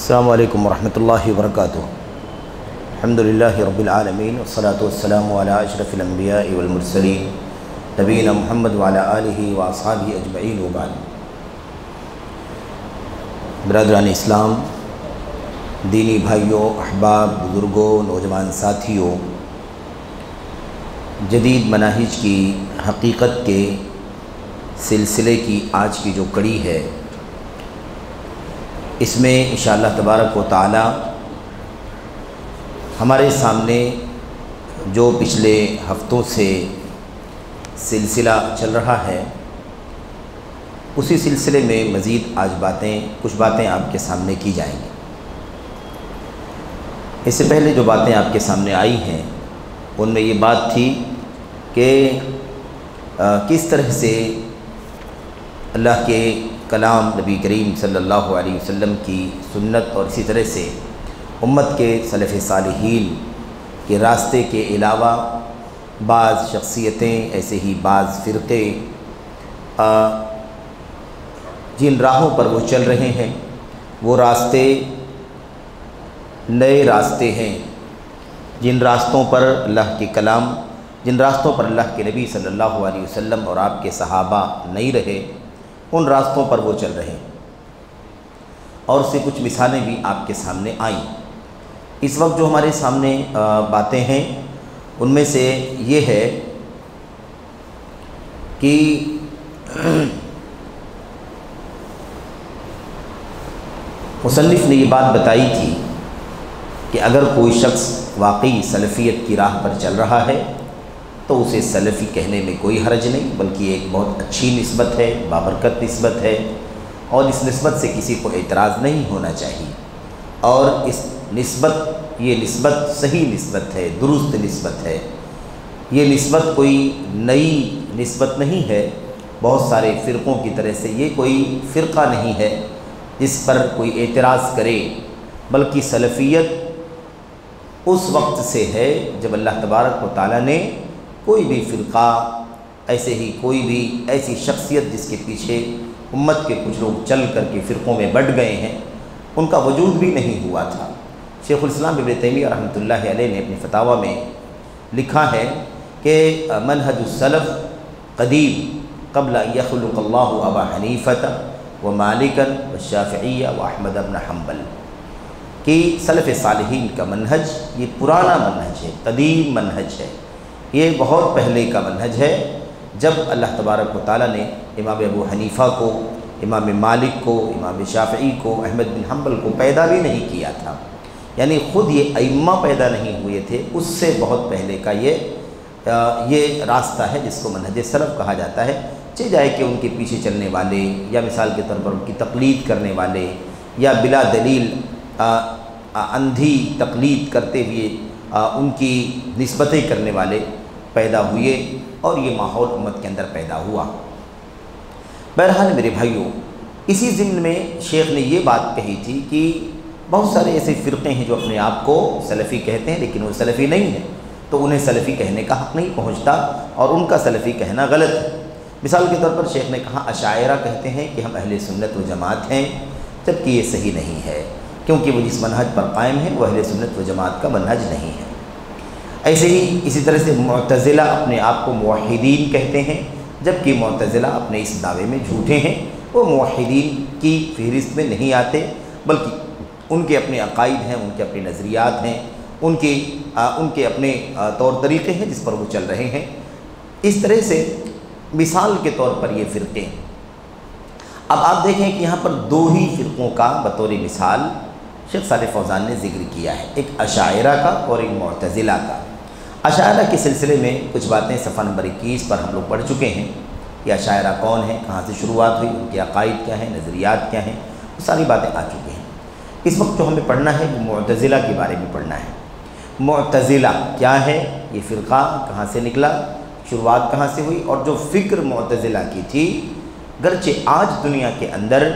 السلام علیکم ورحمۃ اللہ وبرکاتہ۔ الحمدللہ رب العالمین والصلاة والسلام علی اشرف الانبیاء والمرسلین نبینا محمد وعلی آلہ واصحابہ اجمعین وبعد۔ برادران اسلام، دینی بھائیوں، احباب، بزرگوں، نوجوان ساتھیوں، جدید مناہج کی حقیقت کے سلسلے کی آج کی جو کڑی ہے، اس میں انشاءاللہ تبارک و تعالی ہمارے سامنے جو پچھلے ہفتوں سے سلسلہ چل رہا ہے، اسی سلسلے میں مزید آج کچھ باتیں آپ کے سامنے کی جائیں گی۔ اس سے پہلے جو باتیں آپ کے سامنے آئی ہیں ان میں یہ بات تھی کہ کس طرح سے اللہ کے کلام، نبی کریم صلی اللہ علیہ وسلم کی سنت اور اسی طرح سے امت کے سلف صالحین کے راستے کے علاوہ بعض شخصیتیں، ایسے ہی بعض فرقے جن راہوں پر وہ چل رہے ہیں، وہ راستے نئے راستے ہیں، جن راستوں پر اللہ کے کلام، جن راستوں پر اللہ کے نبی صلی اللہ علیہ وسلم اور آپ کے صحابہ نہیں رہے، ان راستوں پر وہ چل رہے ہیں، اور اس سے کچھ مثالیں بھی آپ کے سامنے آئیں۔ اس وقت جو ہمارے سامنے باتیں ہیں ان میں سے یہ ہے کہ مصنف نے یہ بات بتائی تھی کہ اگر کوئی شخص واقعی سلفیت کی راہ پر چل رہا ہے تو اسے سلفی کہنے میں کوئی حرج نہیں، بلکہ ایک بہت اچھی نسبت ہے، بابرکت نسبت ہے، اور اس نسبت سے کسی کو اعتراض نہیں ہونا چاہیے، اور یہ نسبت صحیح نسبت ہے، درست نسبت ہے۔ یہ نسبت کوئی نئی نسبت نہیں ہے، بہت سارے فرقوں کی طرح سے یہ کوئی فرقہ نہیں ہے جس پر کوئی اعتراض کرے، بلکہ سلفیت اس وقت سے ہے جب اللہ تبارک و تعالیٰ نے کوئی بھی فرقہ، ایسے ہی کوئی بھی ایسی شخصیت جس کے پیچھے امت کے کچھ لوگ چل کر کے فرقوں میں بٹ گئے ہیں، ان کا وجود بھی نہیں ہوا تھا۔ شیخ الاسلام ابن تیمیہ رحمۃ اللہ علیہ نے اپنی فتاویٰ میں لکھا ہے کہ منہج السلف قدیم قبل ان یخلق اللہ ابا حنیفۃ و مالکا و شافعیہ و احمد بن حنبل، کہ سلف صالحین کا منہج یہ پرانا منہج ہے، قدیم منہج ہے، یہ بہت پہلے کا منہج ہے، جب اللہ تبارک و تعالیٰ نے امام ابو حنیفہ کو، امام مالک کو، امام شافعی کو، احمد بن حنبل کو پیدا بھی نہیں کیا تھا، یعنی خود یہ ائمہ پیدا نہیں ہوئے تھے، اس سے بہت پہلے کا یہ راستہ ہے جس کو منہج سلف کہا جاتا ہے۔ چاہے جائے کہ ان کے پیچھے چلنے والے، یا مثال کے طور پر ان کی تقلید کرنے والے، یا بلا دلیل اندھی تقلید کرتے ہوئے ان کی نسبتیں کرنے والے پیدا ہوئے، اور یہ ماحول امت کے اندر پیدا ہوا۔ بہرحال میرے بھائیوں، اسی ضمن میں شیخ نے یہ بات کہی تھی کہ بہت سارے ایسے فرقے ہیں جو اپنے آپ کو سلفی کہتے ہیں لیکن وہ سلفی نہیں ہیں، تو انہیں سلفی کہنے کا حق نہیں پہنچتا، اور ان کا سلفی کہنا غلط ہے۔ مثال کے طور پر شیخ نے کہا اشاعرہ کہتے ہیں کہ ہم اہل سنت و جماعت ہیں، جبکہ یہ صحیح نہیں ہے، کیونکہ وہ جس منہج پر قائم ہے وہ اہل سنت و جماعت کا منہج نہیں ہے۔ ایسے ہی اسی طرح سے معتزلہ اپنے آپ کو موحدین کہتے ہیں، جبکہ معتزلہ اپنے اس دعوے میں جھوٹے ہیں، وہ موحدین کی فہرست میں نہیں آتے، بلکہ ان کے اپنے عقائد ہیں، ان کے اپنے نظریات ہیں، ان کے اپنے طور طریقے ہیں جس پر وہ چل رہے ہیں۔ اس طرح سے مثال کے طور پر یہ فرقے، اب آپ دیکھیں کہ یہاں پر دو ہی فرقوں کا بطور مثال شیخ صالح فوزان نے ذکر کیا ہے، ایک اشاعرہ کا اور ایک معتزلہ کا۔ اشاعرہ کے سلسلے میں کچھ باتیں صفحہ نمبر 21 پر ہم لوگ پڑھ چکے ہیں کہ اشاعرہ کون ہے، کہاں سے شروعات ہوئی، ان کے عقائد کیا ہیں، نظریات کیا ہیں، وہ ساری باتیں آ چکی ہیں۔ اس وقت جو ہمیں پڑھنا ہے وہ معتزلہ کے بارے میں پڑھنا ہے۔ معتزلہ کیا ہے، یہ فرقہ کہاں سے نکلا، شروعات کہاں سے ہوئی، اور جو فکر معتزلہ کی تھی، گرچہ آج دنیا کے اندر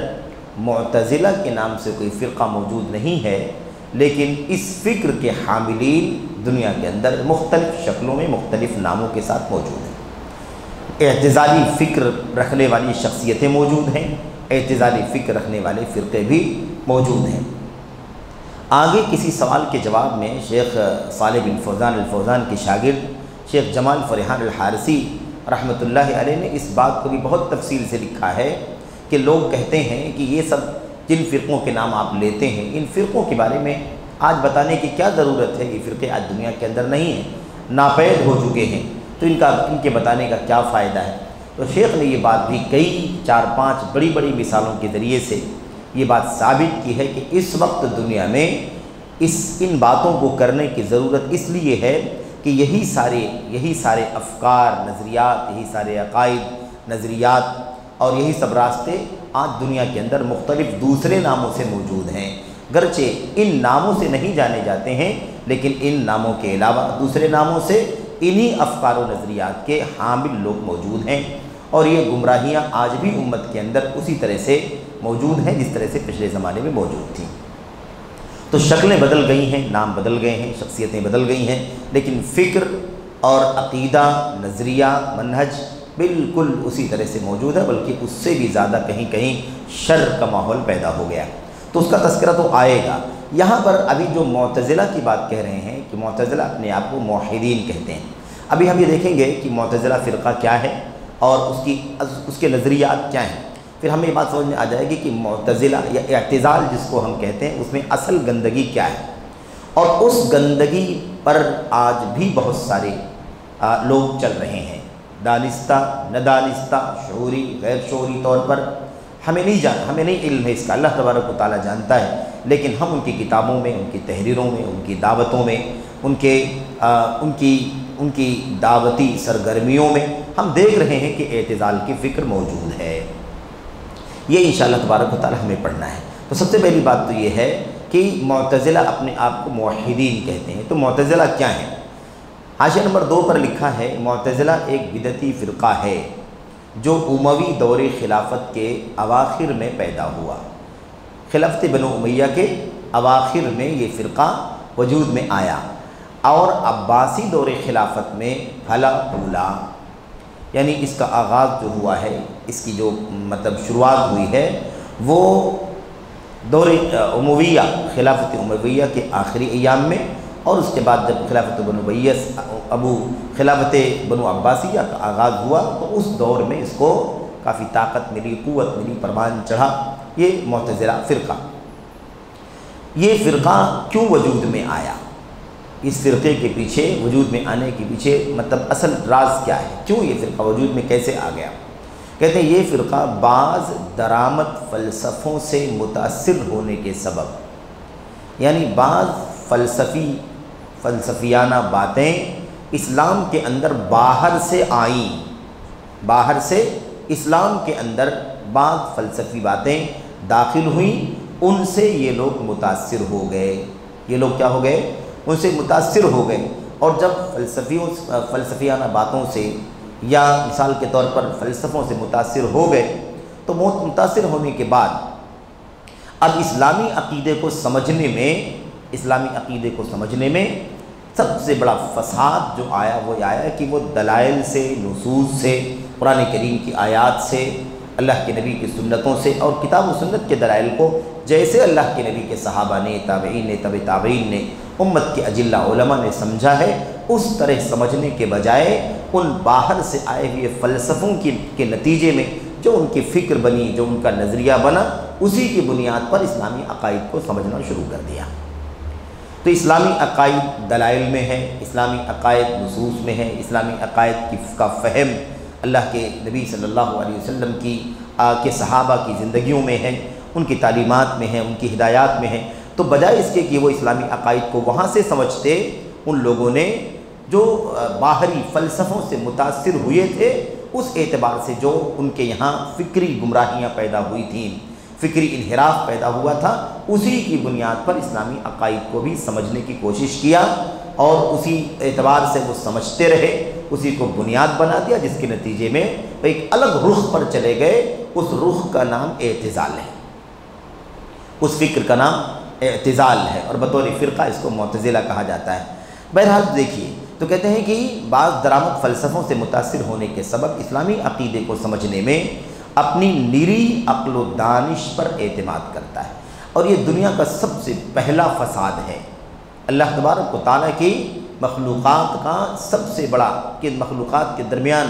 معتزلہ کے نام سے کوئی فرقہ موجود نہیں ہے، لیکن اس فکر کے حاملین دنیا کے اندر مختلف شکلوں میں مختلف ناموں کے ساتھ موجود ہیں۔ اعتزالی فکر رکھنے والی شخصیتیں موجود ہیں، اعتزالی فکر رکھنے والے فرقے بھی موجود ہیں۔ آگے کسی سوال کے جواب میں شیخ صالح بن فوزان الفوزان کے شاگرد شیخ جمال فرحان الحارثی رحمۃ اللہ علیہ نے اس بات کو بھی بہت تفصیل سے لکھا ہے کہ لوگ کہتے ہیں کہ یہ سب جن فرقوں کے نام آپ لیتے ہیں ان فرقوں کے بارے میں آج بتانے کی کیا ضرورت ہے، یہ فرقے آج دنیا کے اندر نہیں ہیں، ناپید ہو چکے ہیں، تو ان کے بتانے کا کیا فائدہ ہے۔ تو شیخ نے یہ بات بھی کئی 4-5 بڑی بڑی مثالوں کے ذریعے سے یہ بات ثابت کی ہے کہ اس وقت دنیا میں ان باتوں کو کرنے کی ضرورت اس لیے ہے کہ یہی سارے افکار، نظریات، یہی سارے عقائد، نظریات اور یہی سب راستے آج دنیا کے اندر مختلف دوسرے ناموں سے موجود ہیں، گرچہ ان ناموں سے نہیں جانے جاتے ہیں لیکن ان ناموں کے علاوہ دوسرے ناموں سے انہی افکار و نظریات کے حامل لوگ موجود ہیں، اور یہ گمراہیاں آج بھی امت کے اندر اسی طرح سے موجود ہیں جس طرح سے پچھلے زمانے میں موجود تھیں۔ تو شکلیں بدل گئی ہیں، نام بدل گئے ہیں، شخصیتیں بدل گئی ہیں، لیکن فکر اور عقیدہ، نظریہ، منہج بالکل اسی طرح سے موجود ہے، بلکہ اس سے بھی زیادہ کہیں کہیں شر کا ماحول پیدا ہو گیا، تو اس کا تذکرہ تو آئے گا۔ یہاں پر ابھی جو معتزلہ کی بات کہہ رہے ہیں کہ معتزلہ اپنے آپ کو موحدین کہتے ہیں، ابھی ہم یہ دیکھیں گے کہ معتزلہ فرقہ کیا ہے اور اس کے نظریات کیا ہیں، پھر ہمیں یہ بات سمجھ میں آ جائے گی کہ معتزلہ یا اعتزال جس کو ہم کہتے ہیں اس میں اصل گندگی کیا ہے، اور اس گندگی پر آج بھی بہت سارے لوگ چل رہے ہیں، دانستہ، ندانستہ، شعوری، غیر شعوری طور پر، ہمیں نہیں علم ہے اس کا، اللہ تبارک و تعالیٰ جانتا ہے، لیکن ہم ان کی کتابوں میں، ان کی تحریروں میں، ان کی دعوتوں میں، ان کی دعوتی سرگرمیوں میں ہم دیکھ رہے ہیں کہ اعتزال کی فکر موجود ہے۔ یہ انشاءاللہ تبارک و تعالیٰ ہمیں پڑھنا ہے۔ تو سب سے پہلی بات تو یہ ہے کہ معتزلہ اپنے آپ کو موحدین کہتے ہیں، تو معتزلہ کیا ہے؟ حاشیہ نمبر 2 پر لکھا ہے معتزلہ ایک بدعتی فرقہ ہے جو اموی دور خلافت کے اواخر میں پیدا ہوا۔ خلافت بنو امیہ کے اواخر میں یہ فرقہ وجود میں آیا اور عباسی دور خلافت میں پھلا پھولا، یعنی اس کا آغاز جو ہوا ہے، اس کی جو شروعات ہوئی ہے وہ دور امویہ، خلافت امویہ کے آخری ایام میں، اور اس کے بعد جب خلافت بنو عباسیہ کا آغاز ہوا تو اس دور میں اس کو کافی طاقت ملی، قوت ملی، پروان چڑھا یہ معتزلہ فرقہ۔ یہ فرقہ کیوں وجود میں آیا؟ اس فرقے کے پیچھے، وجود میں آنے کے پیچھے اصل راز کیا ہے؟ کیوں یہ فرقہ وجود میں کیسے آ گیا؟ کہتے ہیں یہ فرقہ بعض درآمد فلسفوں سے متاثر ہونے کے سبب، یعنی بعض فلسفیانہ باتیں اسلام کے اندر باہر سے آئیں، باہر سے اسلام کے اندر بعض فلسفی باتیں داخل ہوئیں، ان سے یہ لوگ متاثر ہو گئے، یہ لوگ کیا ہو گئے؟ ان سے متاثر ہو گئے، اور جب فلسفیانہ باتوں سے یا مثال کے طور پر فلسفوں سے متاثر ہو گئے تو متاثر ہونے کے بعد اب اسلامی عقیدے کو سمجھنے میں سب سے بڑا فساد جو آیا وہ آیا کہ وہ دلائل سے، نصوص سے، قرآن کریم کی آیات سے، اللہ کے نبی کی سنتوں سے اور کتاب و سنت کے دلائل کو جیسے اللہ کے نبی کے صحابہ نے، تابعین نے، تبع تابعین نے، امت کے اجلہ علماء نے سمجھا ہے، اس طرح سمجھنے کے بجائے ان باہر سے آئے ہوئے فلسفوں کے نتیجے میں جو ان کی فکر بنی، جو ان کا نظریہ بنا، اسی کی بنیاد پر اسلامی عقائد کو سمجھنا شروع کر دیا۔ تو اسلامی عقائد دلائل میں ہے، اسلامی عقائد نصوص میں ہے، اسلامی عقائد کا فہم اللہ کے نبی صلی اللہ علیہ وسلم کے صحابہ کی زندگیوں میں ہے، ان کی تعلیمات میں ہے، ان کی ہدایات میں ہے۔ تو بجائے اس کے کہ وہ اسلامی عقائد کو وہاں سے سمجھتے، ان لوگوں نے جو باہری فلسفوں سے متاثر ہوئے تھے اس اعتبار سے جو ان کے یہاں فکری گمراہیاں پیدا ہوئی تھیں، فکری انحراف پیدا ہوا تھا، اسی کی بنیاد پر اسلامی عقائد کو بھی سمجھنے کی کوشش کیا اور اسی اعتبار سے وہ سمجھتے رہے، اسی کو بنیاد بنا دیا، جس کے نتیجے میں وہ ایک الگ رخ پر چلے گئے۔ اس رخ کا نام اعتزال ہے، اس فکر کا نام اعتزال ہے، اور بطور فرقہ اس کو معتزلہ کہا جاتا ہے۔ بہرحال دیکھیے، تو کہتے ہیں کہ بعض درآمد فلسفوں سے متاثر ہونے کے سبب اسلامی عقیدے کو سمجھنے میں اپنی نری عقل و دانش پر اعتماد کرتا ہے۔ اور یہ دنیا کا سب سے پہلا فساد ہے۔ اللہ تبارک و تعالیٰ کی مخلوقات کا سب سے بڑا، کہ مخلوقات کے درمیان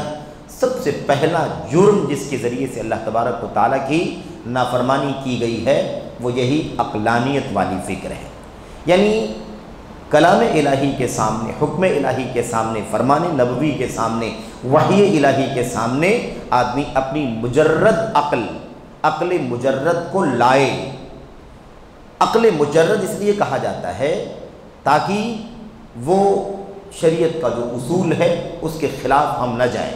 سب سے پہلا جرم جس کے ذریعے سے اللہ تبارک و تعالیٰ کی نافرمانی کی گئی ہے وہ یہی عقلانیت والی فکر ہے۔ یعنی کلام الہی کے سامنے، حکم الہی کے سامنے، فرمان نبوی کے سامنے، وحی الہی کے سامنے آدمی اپنی مجرد عقل مجرد کو لائے۔ عقل مجرد اس لیے کہا جاتا ہے تاکہ وہ شریعت کا جو اصول ہے اس کے خلاف ہم نہ جائیں،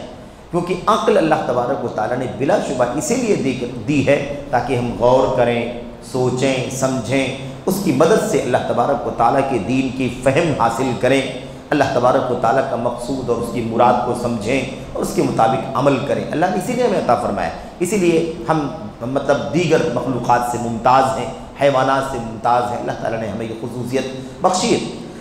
کیونکہ عقل اللہ تبارک و تعالیٰ نے بلا شبہ اسی لیے دی ہے تاکہ ہم غور کریں، سوچیں، سمجھیں، اس کی مدد سے اللہ تبارک و تعالیٰ کے دین کی فہم حاصل کریں، اللہ تبارک و تعالیٰ کا مقصود اور اس کی مراد کو سمجھیں اور اس کے مطابق عمل کریں۔ اللہ نے اسی لیے ہمیں عطا فرمایا، اسی لیے ہم دیگر مخلوقات سے ممتاز ہیں، حیوانات سے ممتاز ہیں، اللہ تعالیٰ نے ہمیں یہ خصوصیت بخشی ہے۔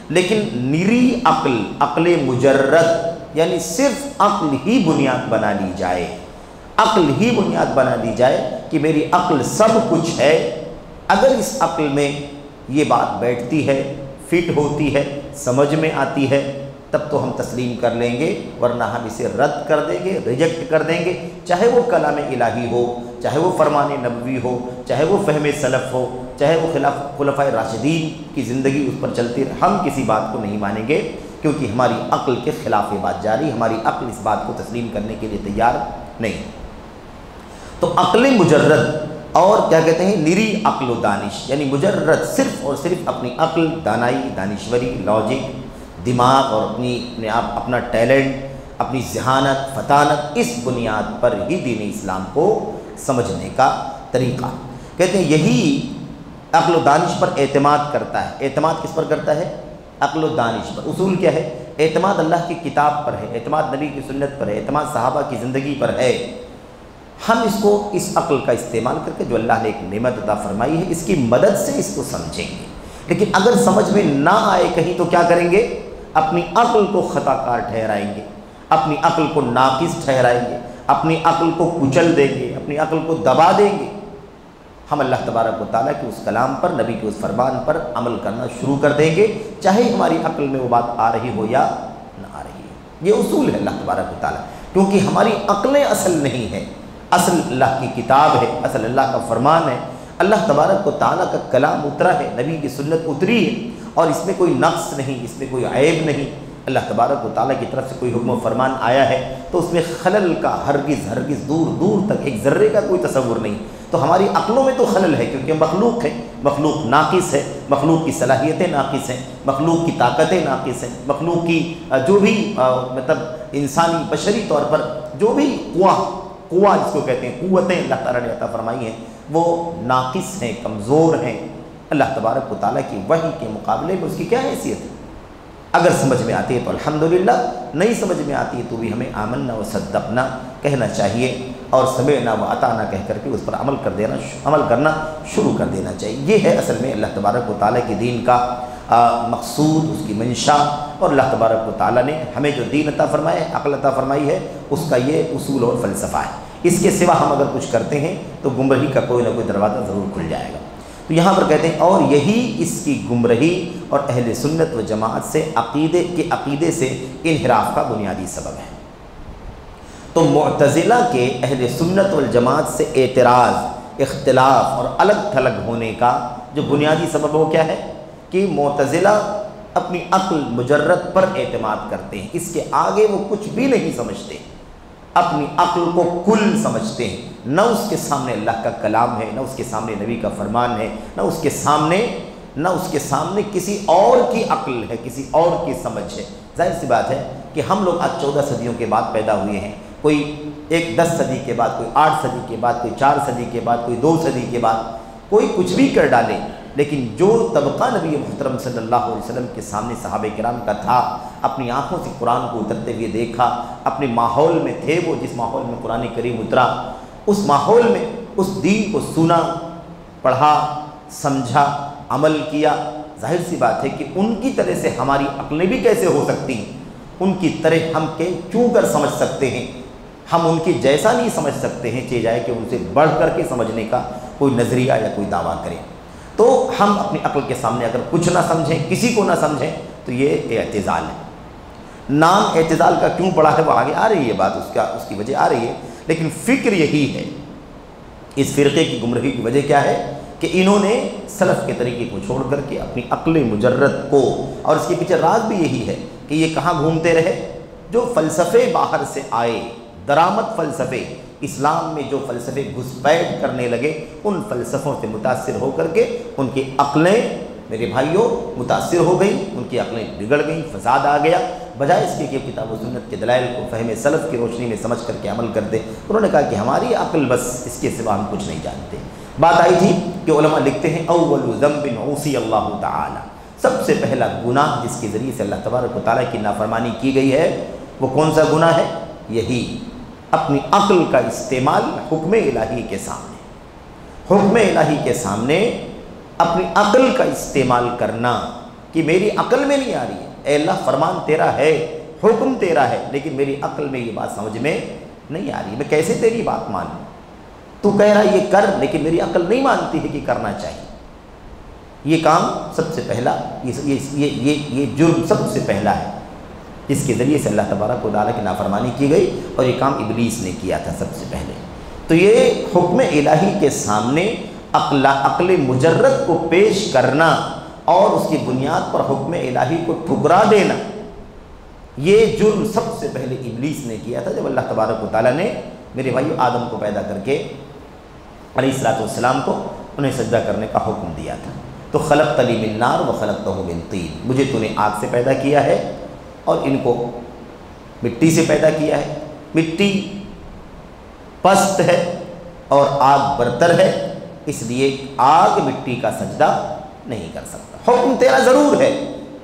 لیکن نری عقل مجرد، یعنی صرف عقل ہی بنیاد بنا لی جائے، عقل ہی بنیاد بنا لی جائے کہ میری عقل سب کچھ ہے، اگر اس عقل میں یہ بات بیٹھتی ہے، فٹ ہوتی ہے، سمجھ میں آتی ہے، تب تو ہم تسلیم کر لیں گے، ورنہ ہم اسے رد کر دیں گے، ریجیکٹ کر دیں گے، چاہے وہ کلام الہی ہو، چاہے وہ فرمان نبوی ہو، چاہے وہ فہم سلف ہو، چاہے وہ خلفائے راشدین کی زندگی اس پر چلتی رہے، ہم کسی بات کو نہیں مانیں گے، کیونکہ ہماری عقل کے خلاف یہ بات جاری، ہماری عقل اس بات کو تسلیم کرنے کے لیے تیار نہیں۔ تو عقل مجرد اور کیا کہتے ہیں، نری عقل و دانش، یعنی مجرد صرف اور صرف اپنی عقل، دانائی، دانشوری، لاجک، دماغ اور اپنا ٹیلنٹ، اپنی ذہانت، فطانت، اس بنیاد پر ہی دین اسلام کو سمجھنے کا طریقہ۔ کہتے ہیں یہی عقل و دانش پر اعتماد کرتا ہے۔ اعتماد کس پر کرتا ہے؟ عقل و دانش پر۔ اصول کیا ہے؟ اعتماد اللہ کی کتاب پر ہے، اعتماد نبی کی سنت پر ہے، اعتماد صحابہ کی زندگی پر ہے۔ ہم اس عقل کا استعمال کر کے جو اللہ نے ایک نعمت عطا فرمائی ہے، اس کی مدد سے اس کو سمجھیں گے۔ لیکن اگر سمجھ میں نہ آئے کہیں تو کیا کریں گے؟ اپنی عقل کو خطا کار ٹھہرائیں گے، اپنی عقل کو ناقص ٹھہرائیں گے، اپنی عقل کو کچل دیں گے، اپنی عقل کو دبا دیں گے۔ ہم اللہ تبارک و تعالیٰ کے اس کلام پر، نبی کے اس فرمان پر عمل کرنا شروع کر دیں گے، چاہے ہماری عقل میں وہ بات آ رہی ہو یا نہ آ رہی ہو۔ یہ اصول ہے اللہ تبارک و تعالیٰ، کیونکہ ہماری عقلیں اصل نہیں ہیں، اصل اللہ کی کتاب ہے، اصل اللہ کا فرمان ہے، اللہ تبارک و تعالیٰ کا کلام اترا ہے، نبی کی سنت اتری ہے، اور اس میں کوئی نقص نہیں، اس میں کوئی عیب نہیں۔ اللہ تبارک و تعالیٰ کی طرف سے کوئی حکم و فرمان آیا ہے تو اس میں خلل کا ہرگز دور دور تک ایک ذرے کا کوئی تصور نہیں۔ تو ہماری عقلوں میں تو خلل ہے، کیونکہ مخلوق ہے، مخلوق ناقص ہے، مخلوق کی صلاحیتیں ناقص ہیں، مخلوق کی طاقتیں ناقص ہیں، مخلوق کی جو بھی انسانی بشری طور پر جو بھی قوہ جس کو کہتے ہیں، قوتیں اللہ تعالیٰ نے عطا فرمائی ہیں، وہ ناقص ہیں، کمزور ہیں۔ اللہ تبارک و تعالیٰ کی وحی کے مقابلے میں اس کی کیا حیثیت ہے؟ اگر سمجھ میں آتی ہے تو الحمدللہ، نہیں سمجھ میں آتی ہے تو بھی ہمیں آمنا و صدقنا کہنا چاہیے اور سمعنا و اطعنا کہہ کر کے اس پر عمل کرنا شروع کر دینا چاہیے۔ یہ ہے اصل میں اللہ تبارک و تعالیٰ کے دین کا مقصود، اس کی منشا، اور اللہ تبارک و تعالیٰ نے ہمیں جو دین عطا فرمایا ہے، عقل عطا فرمائی ہے، اس کا یہ اصول اور فلسفہ ہے۔ اس کے سوا ہم اگر کچھ کرتے ہیں تو گمراہی کا کوئی نہ کوئی دروازہ ضرور کھل جائے گا۔ تو یہاں پر کہتے ہیں اور یہی اس کی گمراہی اور اہل سنت و جماعت سے عقیدے سے انحراف کا بنیادی سبب ہے۔ تو معتزلہ کے اہل سنت والجماعت سے اعتراض، اختلاف اور الگ تھلگ ہونے کا جو بنیادی سبب وہ کیا ہے کہ معتزلہ اپنی عقل مجرد پر اعتماد کرتے ہیں، اس کے آگے وہ کچھ بھی نہیں سمجھتے، اپنی عقل کو کل سمجھتے ہیں، نہ اس کے سامنے اللہ کا کلام ہے، نہ اس کے سامنے نبی کا فرمان ہے، نہ اس کے سامنے کسی اور کی عقل ہے، کسی اور کی سمجھ ہے۔ ظاہر سی بات ہے کہ ہم لوگ آج 14 صدیوں کے بعد پیدا ہوئے ہیں، کوئی 10 صدی کے بعد، کوئی 8 صدی کے بعد، کوئی 4 صدی کے بعد، کوئی 2 صدی کے بعد، کوئی کچھ بھی کر ڈالے، لیکن جو طبقہ نبی محترم صلی اللہ علیہ وسلم کے سامنے صحابہ کرام کا تھا، اپنی آنکھوں سے قرآن کو اترتے ہوئے دیکھا، اپنے ماحول میں تھے، وہ جس ماحول میں قرآن کریم اترا، اس ماحول میں اس دین کو سنا، پڑھا، سمجھا، عمل کیا، ظاہر سی بات ہے کہ ان کی طرح سے ہماری عقلیں بھی کیسے ہو سکتی ہیں، ان کی طرح ہم کیوں کر سمجھ سکتے ہیں، ہم ان کی جیسا نہیں سمجھ سکتے ہیں، چاہے جائے کہ ان سے بڑھ کر کے سمجھنے کا کوئی نظریہ یا کوئی دعویٰ کرے۔ تو ہم اپنی عقل کے سامنے اگر کچھ نہ سمجھیں، کسی کو نہ سمجھیں، تو یہ اعتزال ہے۔ نام اعتزال کا کیوں پڑا ہے وہ آگے آ رہی ہے بات، اس کی وجہ آ رہی ہے، لیکن فکر یہی ہے۔ اس فرقے کی گمراہی کی وجہ کیا ہے کہ انہوں نے سلف کے طریقے کو چھوڑ کر کے اپنی عقل مجرد کو، اور اس کے پیچھے راز بھی یہی ہے کہ یہ کہاں گھومتے رہے، جو فلسفے باہر سے آئے، درآمد فلسفے، اسلام میں جو فلسفے گھسپیٹ کرنے لگے، ان فلسفوں سے متاثر ہو کر کے ان کی عقلیں میرے بھائیوں متاثر ہو گئیں، ان کی عقلیں بگڑ گئیں، فساد آ گیا۔ بجائے اس کے کہ کتاب و سنت کے دلائل کو فہم سلف کی روشنی میں سمجھ کر کے عمل کر دے، انہوں نے کہا کہ ہماری عقل بس، اس کے سوا ہم کچھ نہیں جانتے۔ بات آئی تھی کہ علماء لکھتے ہیں اول ذنب عصی اللہ تعالی، سب سے پہلا گناہ جس کے ذریعے سے اللہ تبارک و تعالیٰ کی نافرمانی کی گئی ہے وہ کون سا گناہ ہے؟ یہی اپنی عقل کا استعمال حکم الہی کے سامنے، حکم الہی کے سامنے اپنی عقل کا استعمال کرنا کہ میری عقل میں نہیں آ رہی ہے، اے اللہ فرمان تیرا ہے، حکم تیرا ہے، لیکن میری عقل میں یہ بات سمجھ میں نہیں آ رہی، میں کیسے تیری بات مانوں؟ تو کہہ رہا یہ کر، لیکن میری عقل نہیں مانتی ہے کہ کرنا چاہیے۔ یہ کام سب سے پہلا، یہ جرم سب سے پہلا ہے جس کے ذریعے سے اللہ تبارک و تعالیٰ کی نافرمانی کی گئی، اور یہ کام ابلیس نے کیا تھا سب سے پہلے۔ تو یہ حکم الہی کے سامنے عقل مجرد کو پیش کرنا اور اس کی بنیاد پر حکم الہی کو ٹھکرا دینا، یہ جرم سب سے پہلے ابلیس نے کیا تھا جب اللہ تبارک و تعالیٰ نے میرے بھائیو آدم کو پیدا کر کے علیہ الصلوۃ والسلام کو انہیں سجدہ کرنے کا حکم دیا تھا۔ تو خلقتنی من نار وخلقتہ من طین، مجھے تو نے آگ سے پیدا کیا ہے اور ان کو مٹی سے پیدا کیا ہے، مٹی پست ہے اور آگ برتر ہے، اس لیے آگ مٹی کا سجدہ نہیں کر سکتا۔ حکم تیرا ضرور ہے،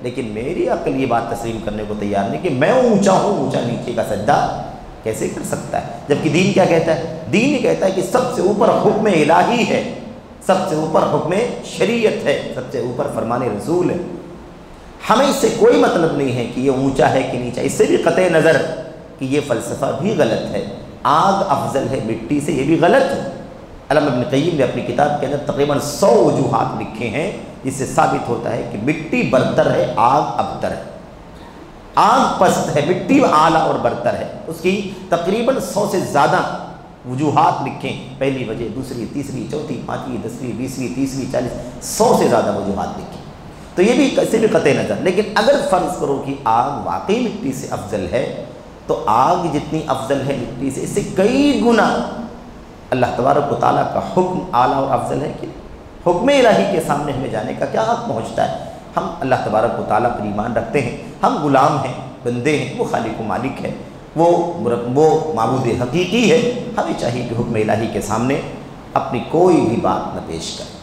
لیکن میری عقل یہ بات تسلیم کرنے کو تیار نہیں کہ میں اونچا ہوں، اونچا نیچے کا سجدہ کیسے کر سکتا ہے؟ جبکہ دین کیا کہتا ہے؟ دین یہ کہتا ہے کہ سب سے اوپر حکم الہی ہے، سب سے اوپر حکم شریعت ہے، سب سے اوپر فرمان رسول ہے۔ ہمیں اس سے کوئی مطلب نہیں ہے کہ یہ اونچا ہے کہ نیچا، اس سے بھی قطع نظر کہ یہ فلسفہ بھی غلط ہے، آگ افضل ہے مٹی سے، یہ بھی غلط ہے۔ علامہ ابن قیم نے اپنی کتاب کے اندر تقریباً 100 وجوہات لکھے ہیں جس سے ثابت ہوتا ہے کہ مٹی برتر ہے، آگ ابتر ہے، آگ پست ہے، مٹی اعلیٰ اور برتر ہے۔ اس کی تقریباً 100 سے زیادہ وجوہات لکھیں، پہلی وجہ، دوسری، تیسری، چوتھی، پانچویں، 10ویں، 20ویں، 30ویں، 40، 100 سے زیادہ وجوہات لکھیں۔ تو یہ بھی کیسے بھی قطع نظر، لیکن اگر فرض کرو کہ آگ واقعی مٹی سے افضل ہے، تو آگ جتنی افضل ہے مٹی سے، اس سے کئی گنا اللہ تبارک و تعالیٰ کا حکم اعلیٰ اور افضل ہے کہ حکم الہی کے سامنے ہمیں جانے کا کیا حق پہنچتا ہے؟ ہم اللہ تبارک و تعالیٰ پر ایمان رکھتے ہیں، ہم غلام ہیں، بندے ہیں، وہ خالق و مالک ہے، وہ معبود حقیقی ہے، ہمیں چاہیے کہ حکم الہی کے سامنے اپنی کوئی بھی بات نہ پیش کریں۔